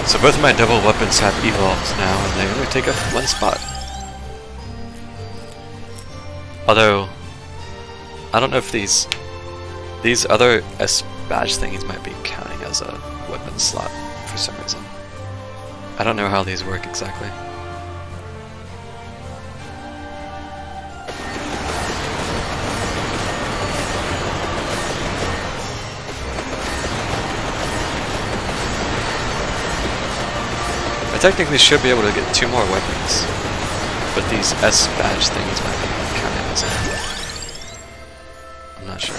A: So both of my double weapons have evolved now, and they only take up one spot. Although, I don't know if these other S badge thingies might be counting as a weapon slot for some reason. I don't know how these work exactly. I technically should be able to get 2 more weapons, but these S badge things might be counted as it. I'm not sure.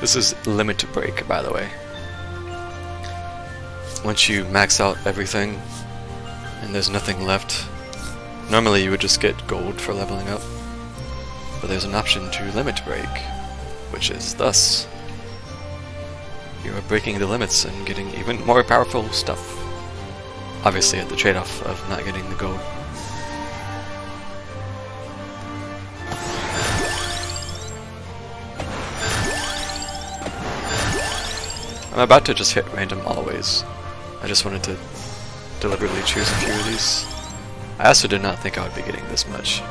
A: This is limit break, by the way. Once you max out everything and there's nothing left, normally you would just get gold for leveling up, but there's an option to limit break, which is thus you are breaking the limits and getting even more powerful stuff. Obviously at the trade-off of not getting the gold. I'm about to just hit random always. I just wanted to deliberately choose a few of these. I also did not think I would be getting this much.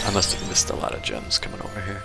A: I must have missed a lot of gems coming over here.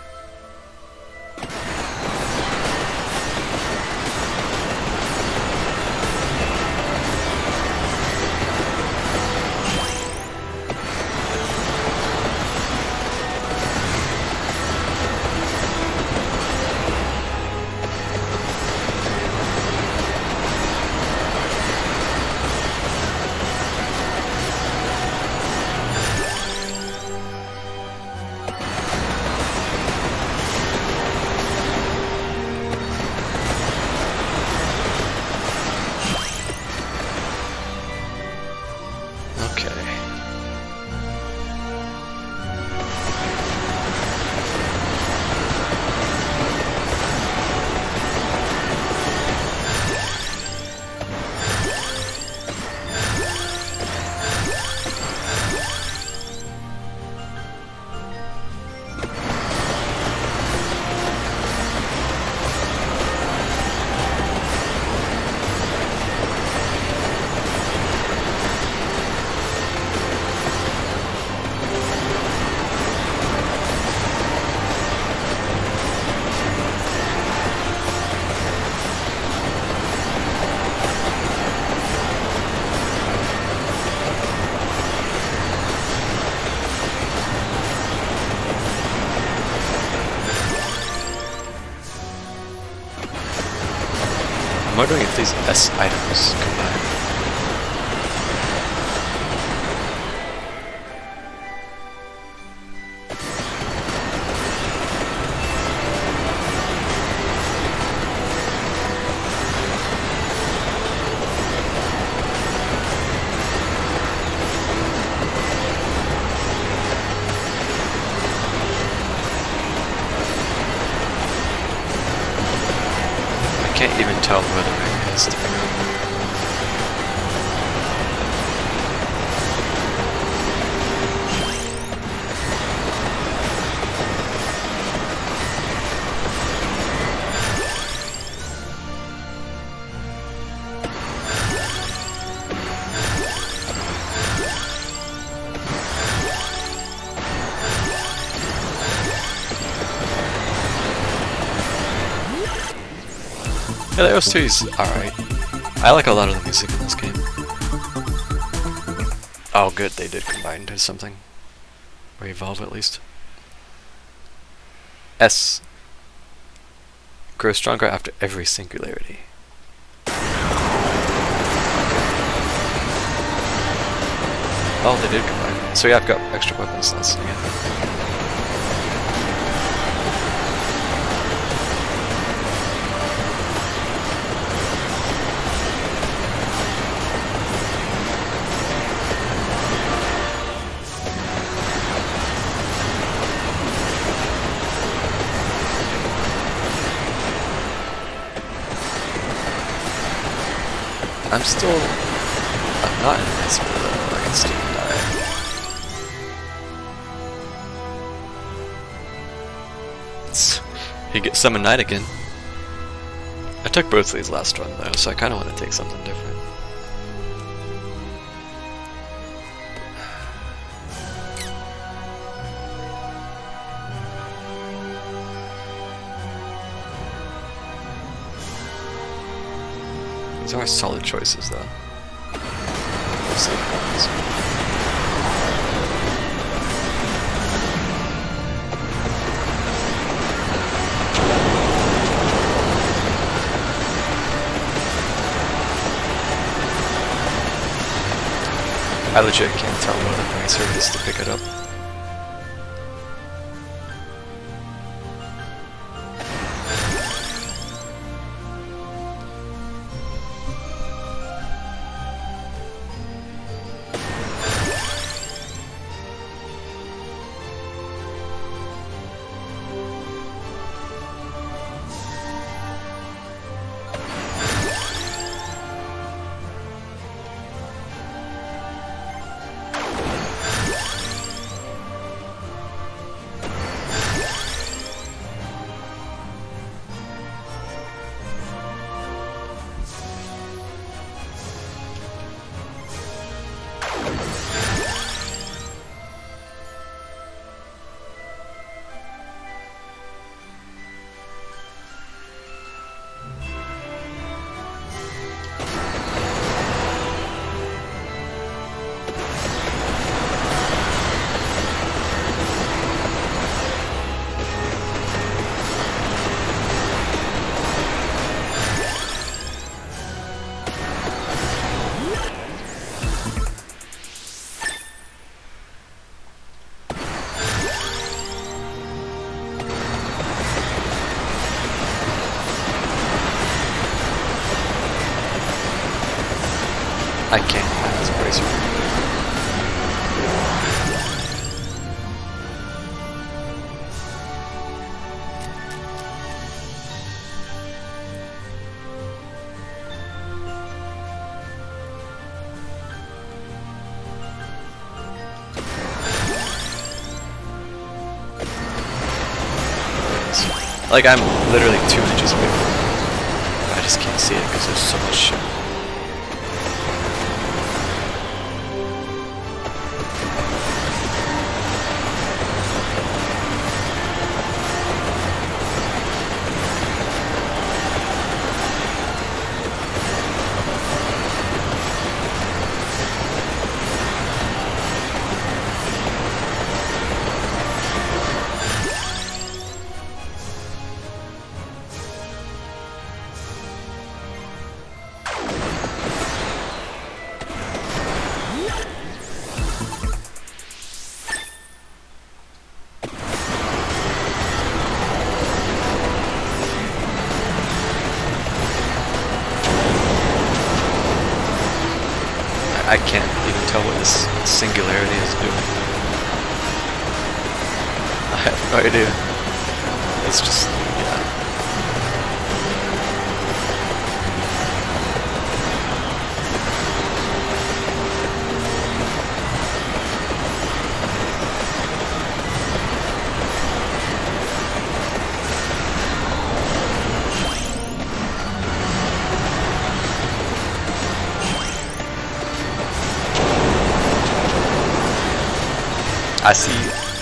A: I'm wondering if these S items come back. can't even tell where the ring is to pick up. Yeah, the OST's alright. I like a lot of the music in this game. Oh good, they did combine into something. Or evolve at least. S. Grow stronger after every singularity. Oh, they did combine. So yeah, I've got extra weapon slots again. I'm not invincible though, I can still die. He gets Summon Knight again. I took both of these last run though, so I kinda wanna take something different. These are solid choices, though. We'll see what happens. I legit can't tell what the nicer is to pick it up. I can't find this bracer. Like, I'm literally 2 inches away from it. I just can't see it because there's so much shit. I can't even tell what this singularity is doing. I have no idea. It's just, yeah. I see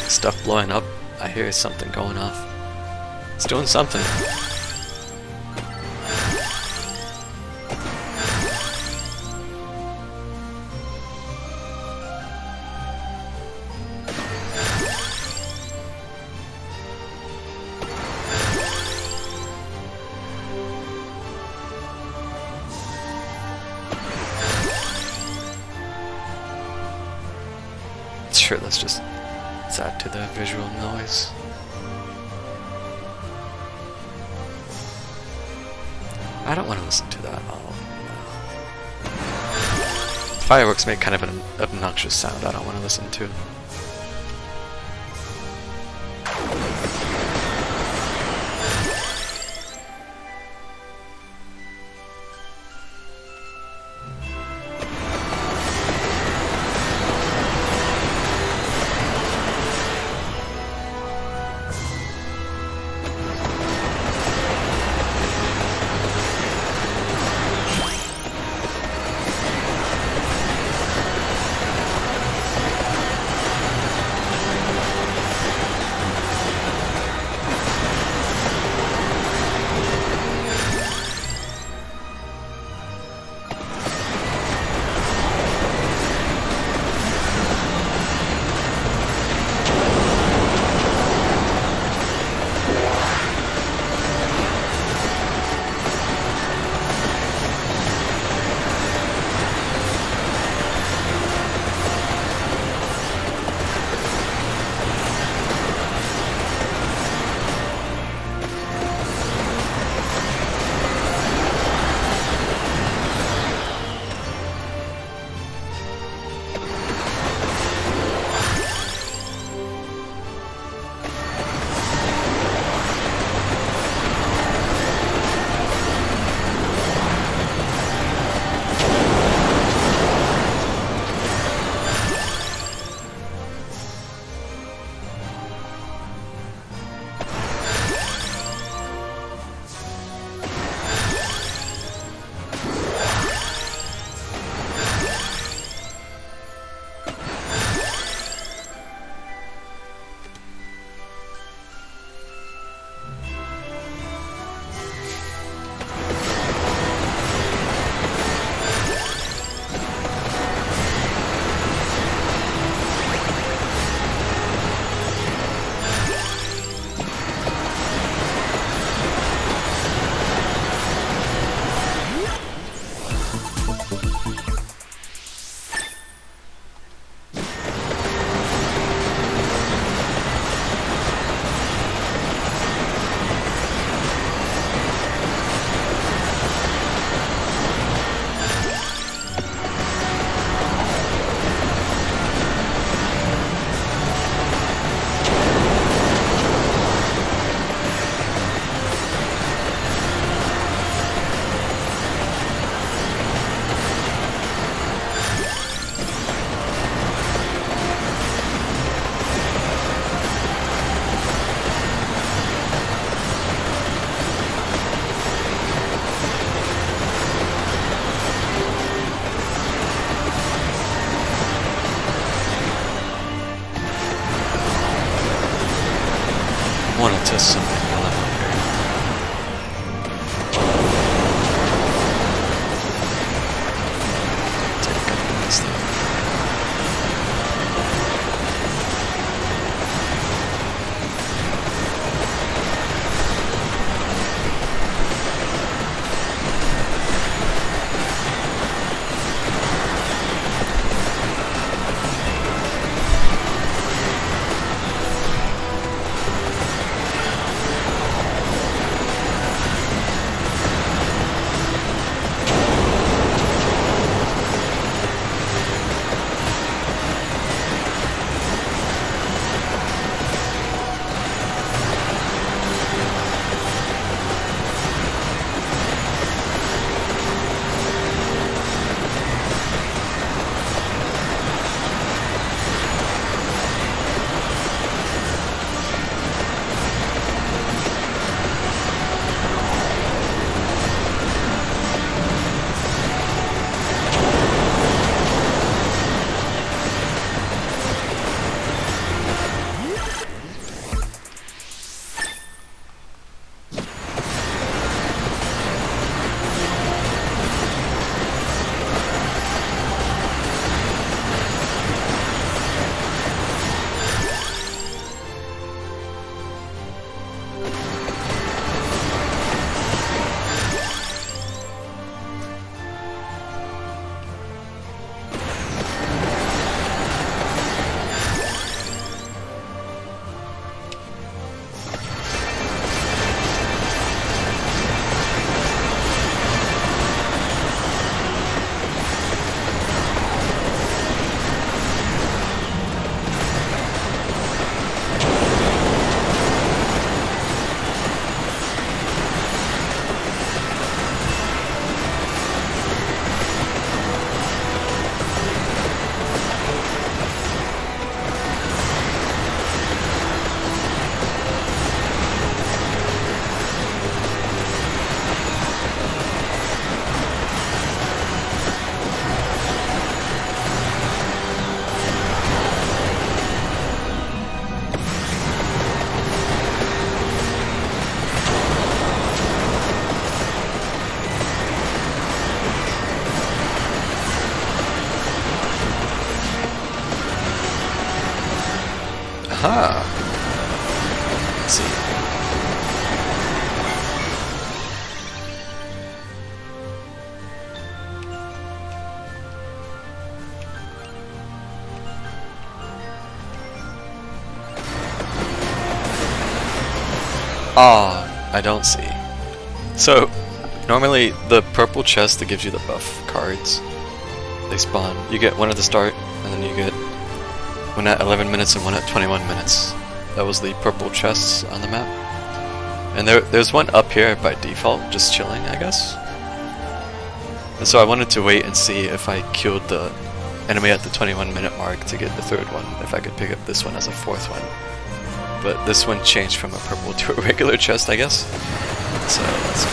A: stuff blowing up. I hear something going off. It's doing something. Sure, let's add to the visual noise. I don't want to listen to that. Oh, no. Fireworks make kind of an obnoxious sound I don't want to listen to. Want to test something while I'm up here. Take a couple minutes though. Aha! Let's see. Ah, I don't see. So, normally the purple chest that gives you the buff cards, they spawn. You get one at the start, and then you get one at 11 minutes and one at 21 minutes. That was the purple chests on the map. And there's one up here by default, just chilling, I guess. And so I wanted to wait and see if I killed the enemy at the 21-minute mark to get the third one, if I could pick up this one as a fourth one. But this one changed from a purple to a regular chest, I guess. So let's go.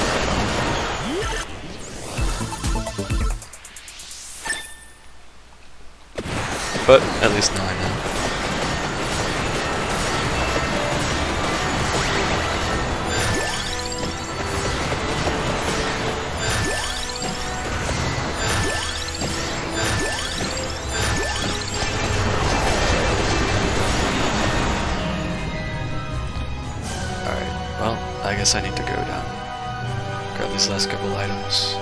A: But at least now I know. I guess I need to go down. Grab these last couple items.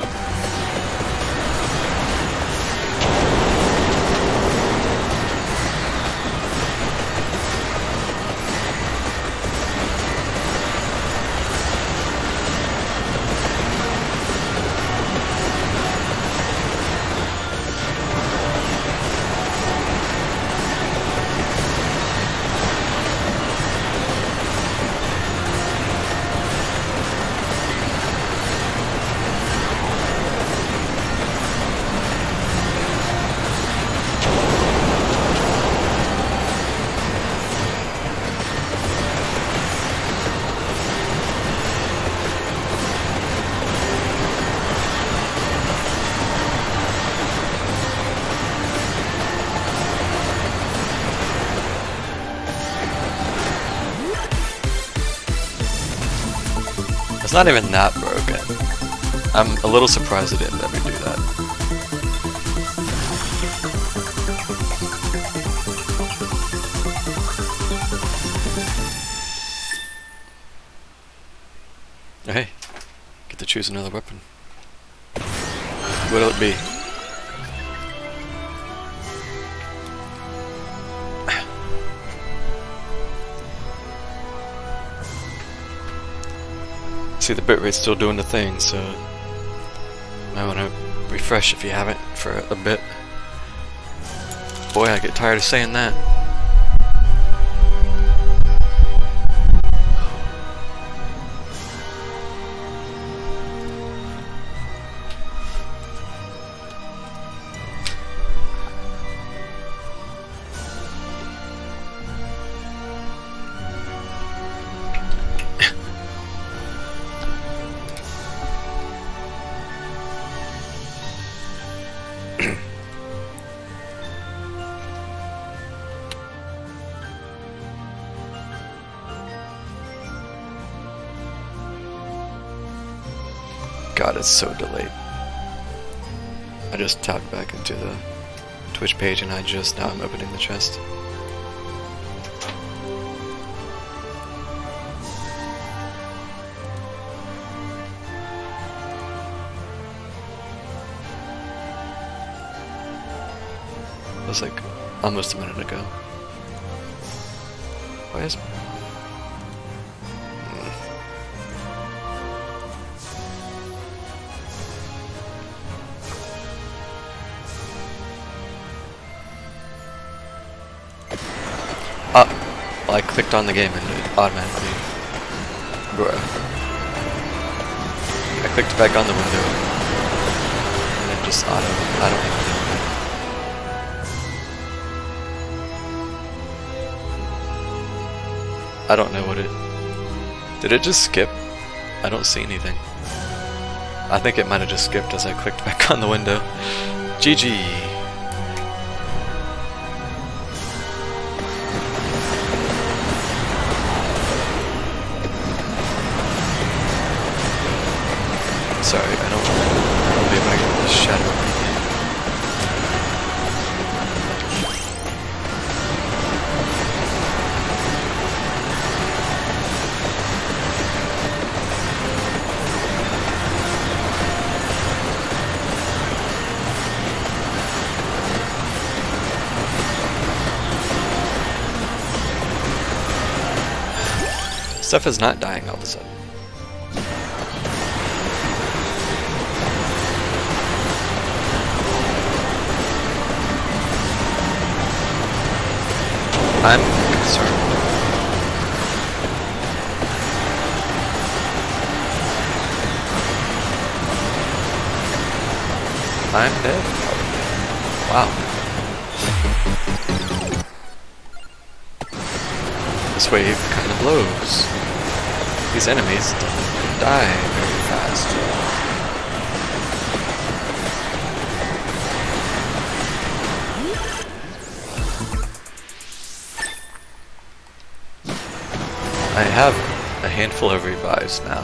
A: It's not even that broken. I'm a little surprised it didn't let me do that. Hey, get to choose another weapon. What'll it be? See, the bitrate's still doing the thing, so might want to refresh if you haven't for a bit. Boy, I get tired of saying that. God, it's so delayed. I just tapped back into the Twitch page and now I'm opening the chest. It was like almost a minute ago. Why is... Well, I clicked on the game and it automatically... Bruh. I clicked back on the window and it just I don't even know. I don't know what it... Did it just skip? I don't see anything. I think it might have just skipped as I clicked back on the window. GG. Sorry, I don't be able to get this shadow. Stuff is not dying all of a sudden. I'm concerned. I'm dead. Wow. This wave kind of blows. These enemies don't die very fast. I have a handful of revives now.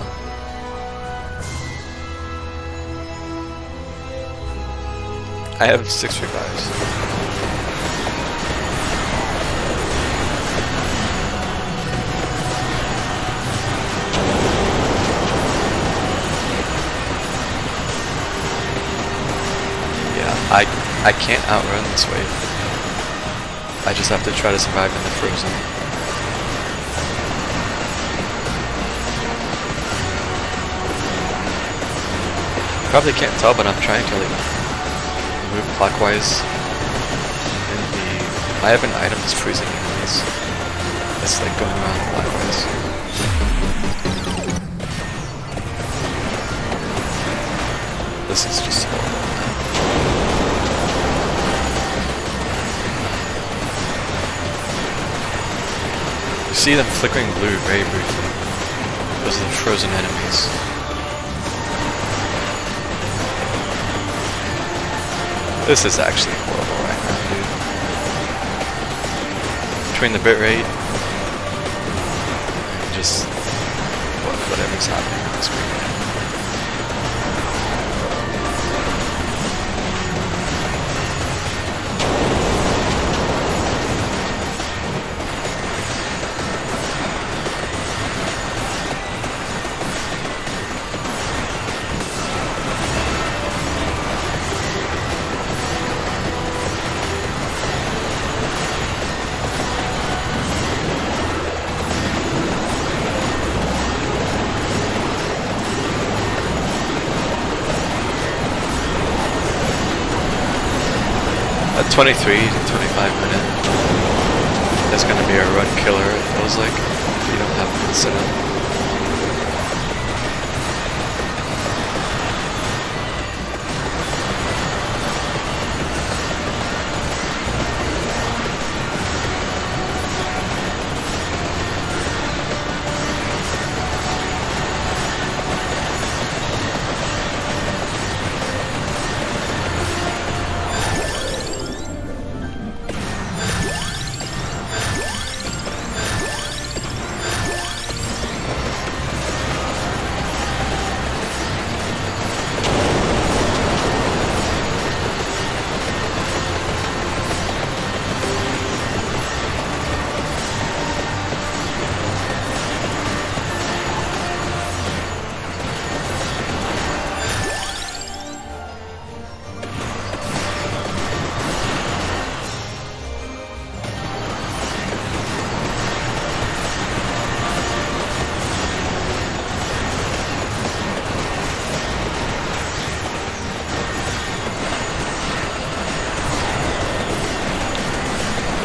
A: I have 6 revives. I can't outrun this wave. I just have to try to survive in the frozen. Probably can't tell, but I'm trying to like move clockwise. I have an item that's freezing enemies. It's like going around clockwise. This is just horrible. You see them flickering blue very briefly. Those are the frozen enemies. This is actually horrible right now, dude. Between the bitrate and just whatever's happening on the screen. A 23 to 25 minute is going to be a run killer, it feels like, if you don't have a good setup.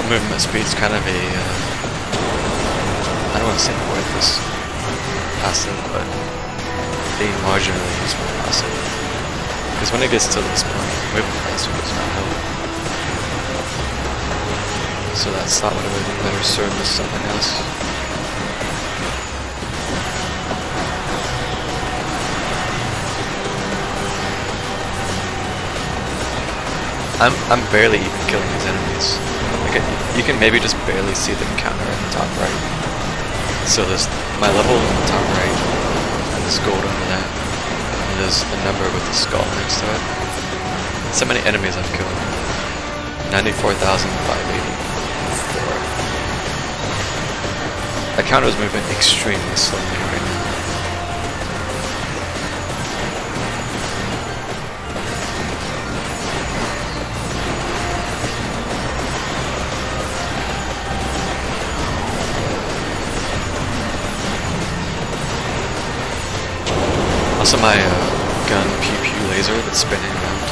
A: Movement speed's kind of a, I don't want to say worthless passive, but a marginally useful passive. Because when it gets to this point, movement speed does not help. So that's not what it would better serve as something else. I'm barely even killing these enemies. Like you can maybe just barely see the counter in the top right. So there's my level in the top right, and there's gold under that, and there's a number with the skull next to it. So many enemies I've killed. 94,584. That counter is moving extremely slowly right now. also my gun pew pew laser that's spinning around.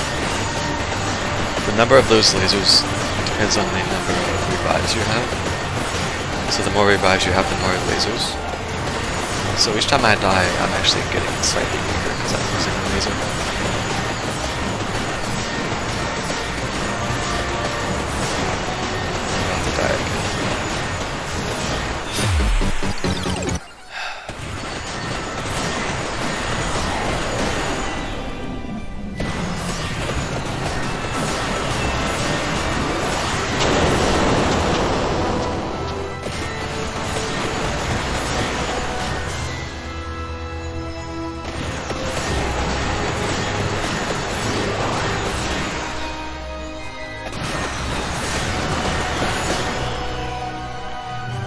A: The number of those lasers depends on the number of revives you have. So the more revives you have, the more lasers. So each time I die, I'm actually getting slightly weaker because I'm using a laser. I'm about to die again.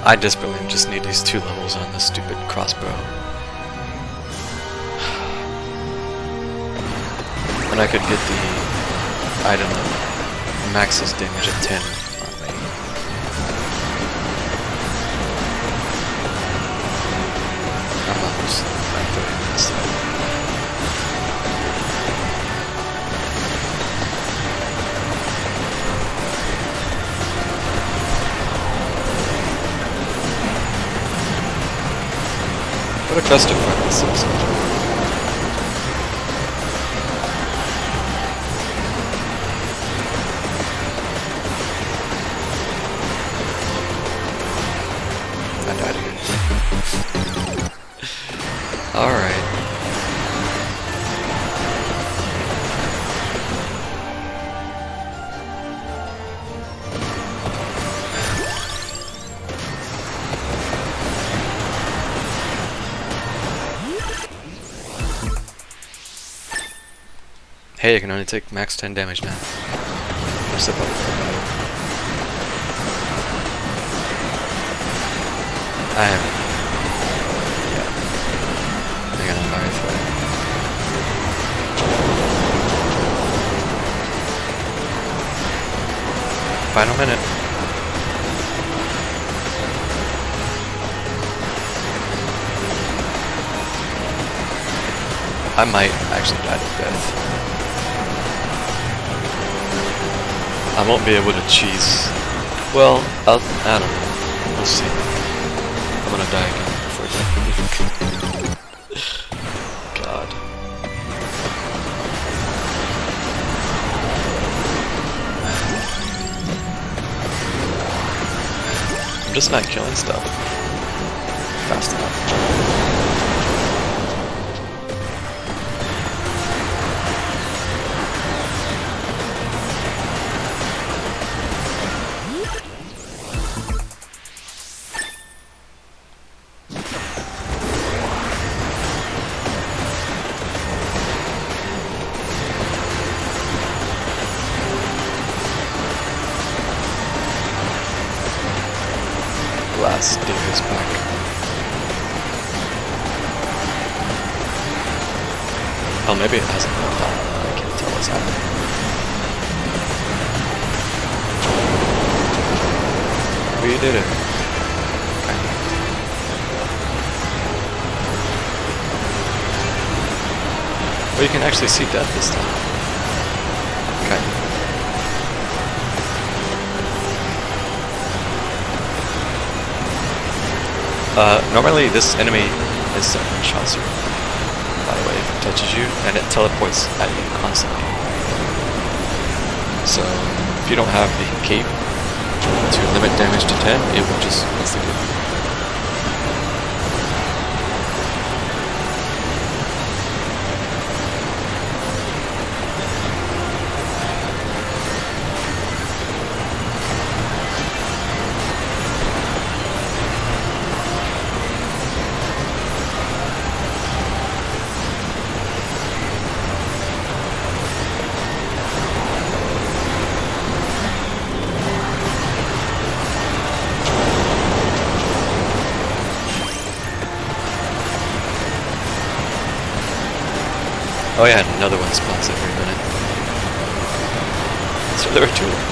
A: I desperately just need these 2 levels on this stupid crossbow. And I could get the item that maxes damage at 10 on me. I'm almost like 30 minutes left. What a clusterfuck this is. I died again. Alright. Hey, I can only take max 10 damage now. What's the button? I haven't. Yeah. I got a fire threat. Final minute. I might actually die to death. I won't be able to cheese. Well, I don't know. We'll see. I'm gonna die again before that. God. I'm just not killing stuff fast enough. Last Davis back. Oh, maybe it hasn't been done. I can't tell what's happening. We did it. Okay. Well, you can actually see death this time. Okay. Normally this enemy is 7 shots you, by the way, if it touches you, and it teleports at you constantly. So, if you don't have the cape to limit damage to 10, it will just instantly do it. Oh yeah, and another one spawns every minute. So there are 2 of them.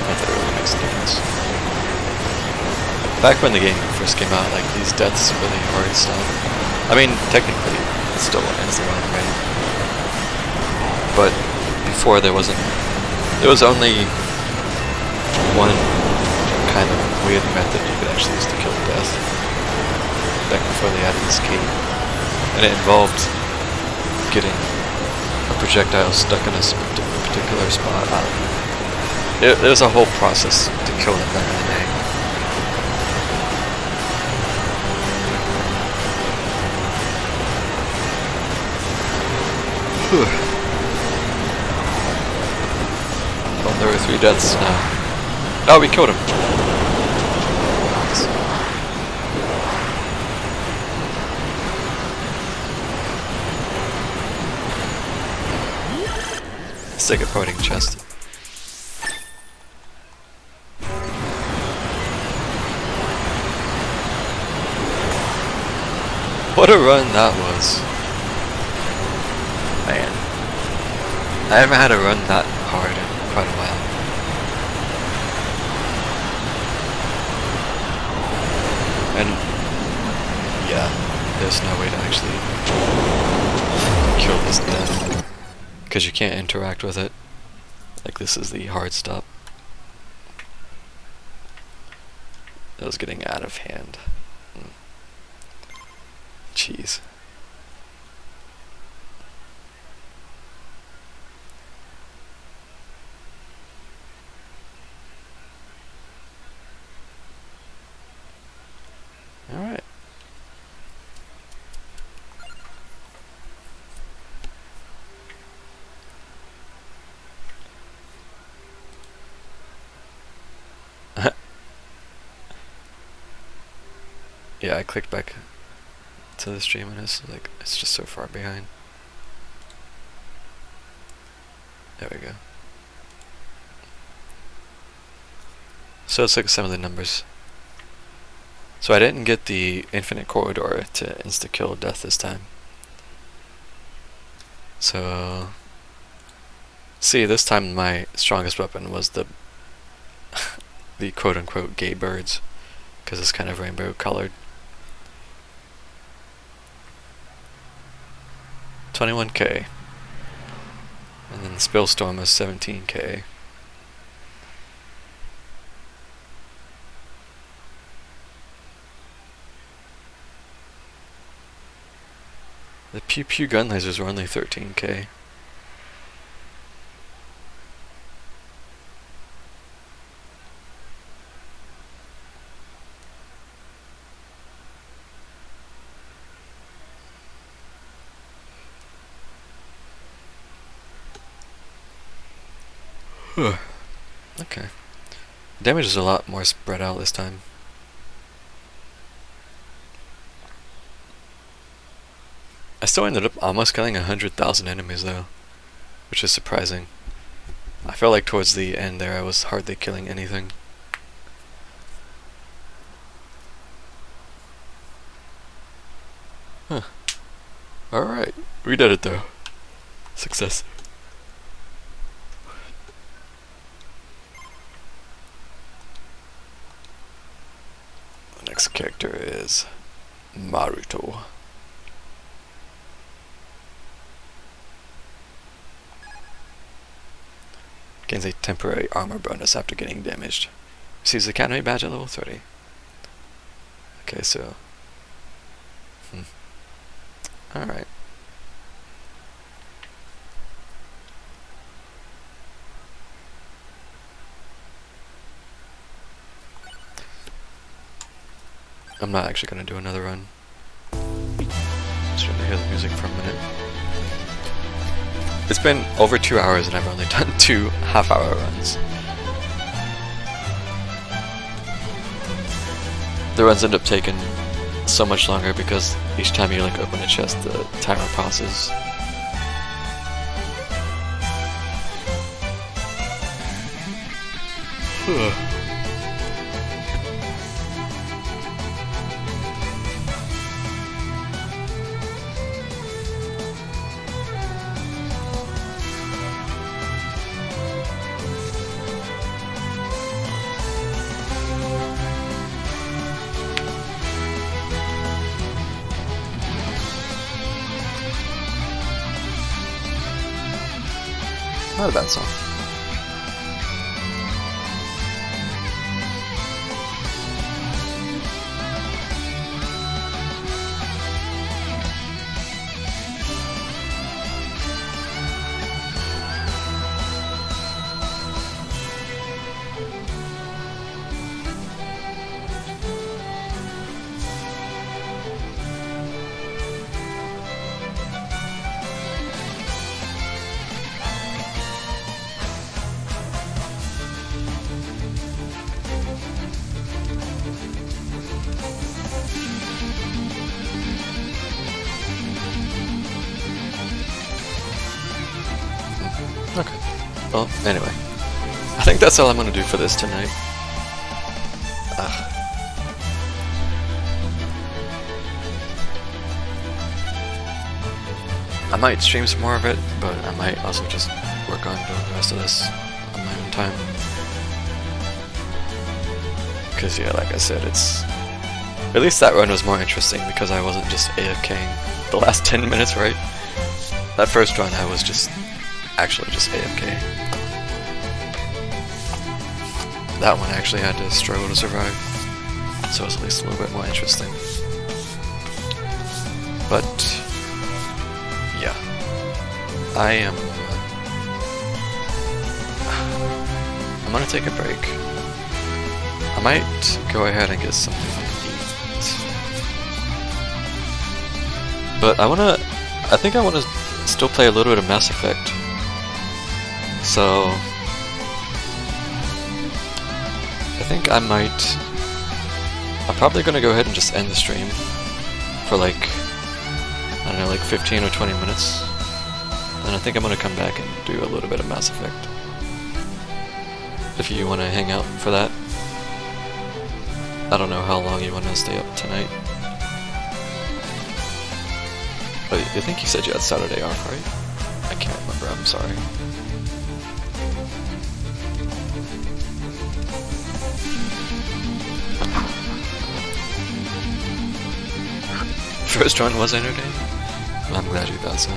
A: Not that it really makes a difference. Back when the game first came out, like these deaths really hard stuff. I mean, technically, it still ends the wrong way. But before there was only one kind of weird method you could actually use to kill death. Back before they added this key, and it involved getting a projectile stuck in a particular spot. There's a whole process to kill them that way. Well, there were 3 deaths now. Oh, we killed him. Let's take a parting chest. What a run that was. Man. I haven't had a run that hard in quite a while. And yeah, there's no way to actually kill this death, because you can't interact with it. Like, this is the hard stop. It was getting out of hand. Jeez. Alright. Yeah, I clicked back to the stream and it's like, it's just so far behind. There we go. So let's look at some of the numbers. So I didn't get the infinite corridor to insta-kill death this time. So see, this time my strongest weapon was the the quote-unquote gay birds, because it's kind of rainbow colored. 21k. And then the Spillstorm is 17k. The Pew Pew gun lasers were only 13k. Okay. Damage is a lot more spread out this time. I still ended up almost killing 100,000 enemies though, which is surprising. I felt like towards the end there I was hardly killing anything. Huh. Alright, we did it though. Success. The next character is Maruto. Gains a temporary armor bonus after getting damaged. Receives Academy badge at level 30. Okay, so... Alright. I'm not actually going to do another run. Just trying to hear the music for a minute. It's been over 2 hours and I've only done 2 half-hour runs. The runs end up taking so much longer because each time you like open a chest, the timer pauses. Not a bad song. Okay. Well, anyway. I think that's all I'm gonna do for this tonight. I might stream some more of it, but I might also just work on doing the rest of this on my own time. Because yeah, like I said, it's... At least that run was more interesting because I wasn't just AFKing the last 10 minutes, right? That first run I was just... actually just AFK. That one actually had to struggle to survive, so it was at least a little bit more interesting. But yeah, I'm gonna take a break. I might go ahead and get something to eat, but I think I wanna still play a little bit of Mass Effect. So I think I'm probably gonna go ahead and just end the stream for like, I don't know, like 15 or 20 minutes. And I think I'm gonna come back and do a little bit of Mass Effect. If you wanna hang out for that. I don't know how long you wanna stay up tonight. But I think you said you had Saturday off, right? I can't remember, I'm sorry. First run was entertaining. Well, I'm glad you thought so.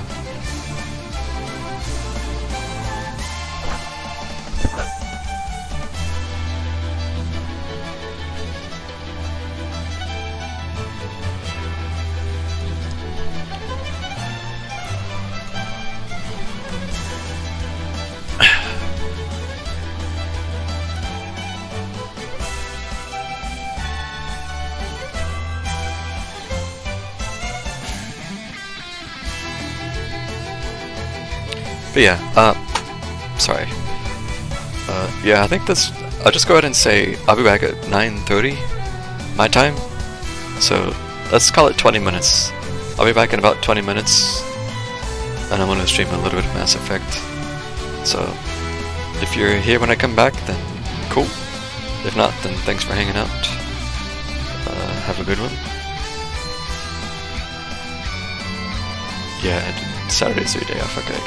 A: But yeah, sorry. Yeah, I think I'll just go ahead and say I'll be back at 9:30 my time. So let's call it 20 minutes. I'll be back in about 20 minutes, and I'm gonna stream a little bit of Mass Effect. So if you're here when I come back, then cool. If not, then thanks for hanging out. Have a good one. Yeah, and Saturday's your day off. Okay.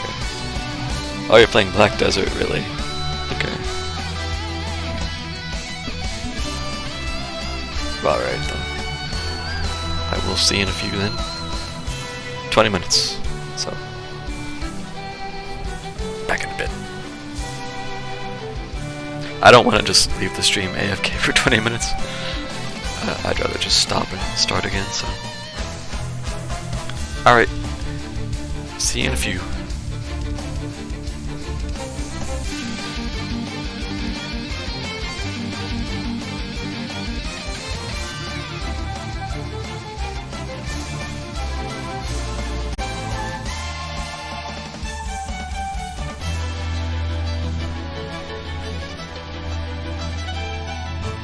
A: Oh, you're playing Black Desert, really? Okay. Alright then. I will see you in a few then. 20 minutes. So. Back in a bit. I don't want to just leave the stream AFK for 20 minutes. I'd rather just stop and start again, so. Alright. See you in a few.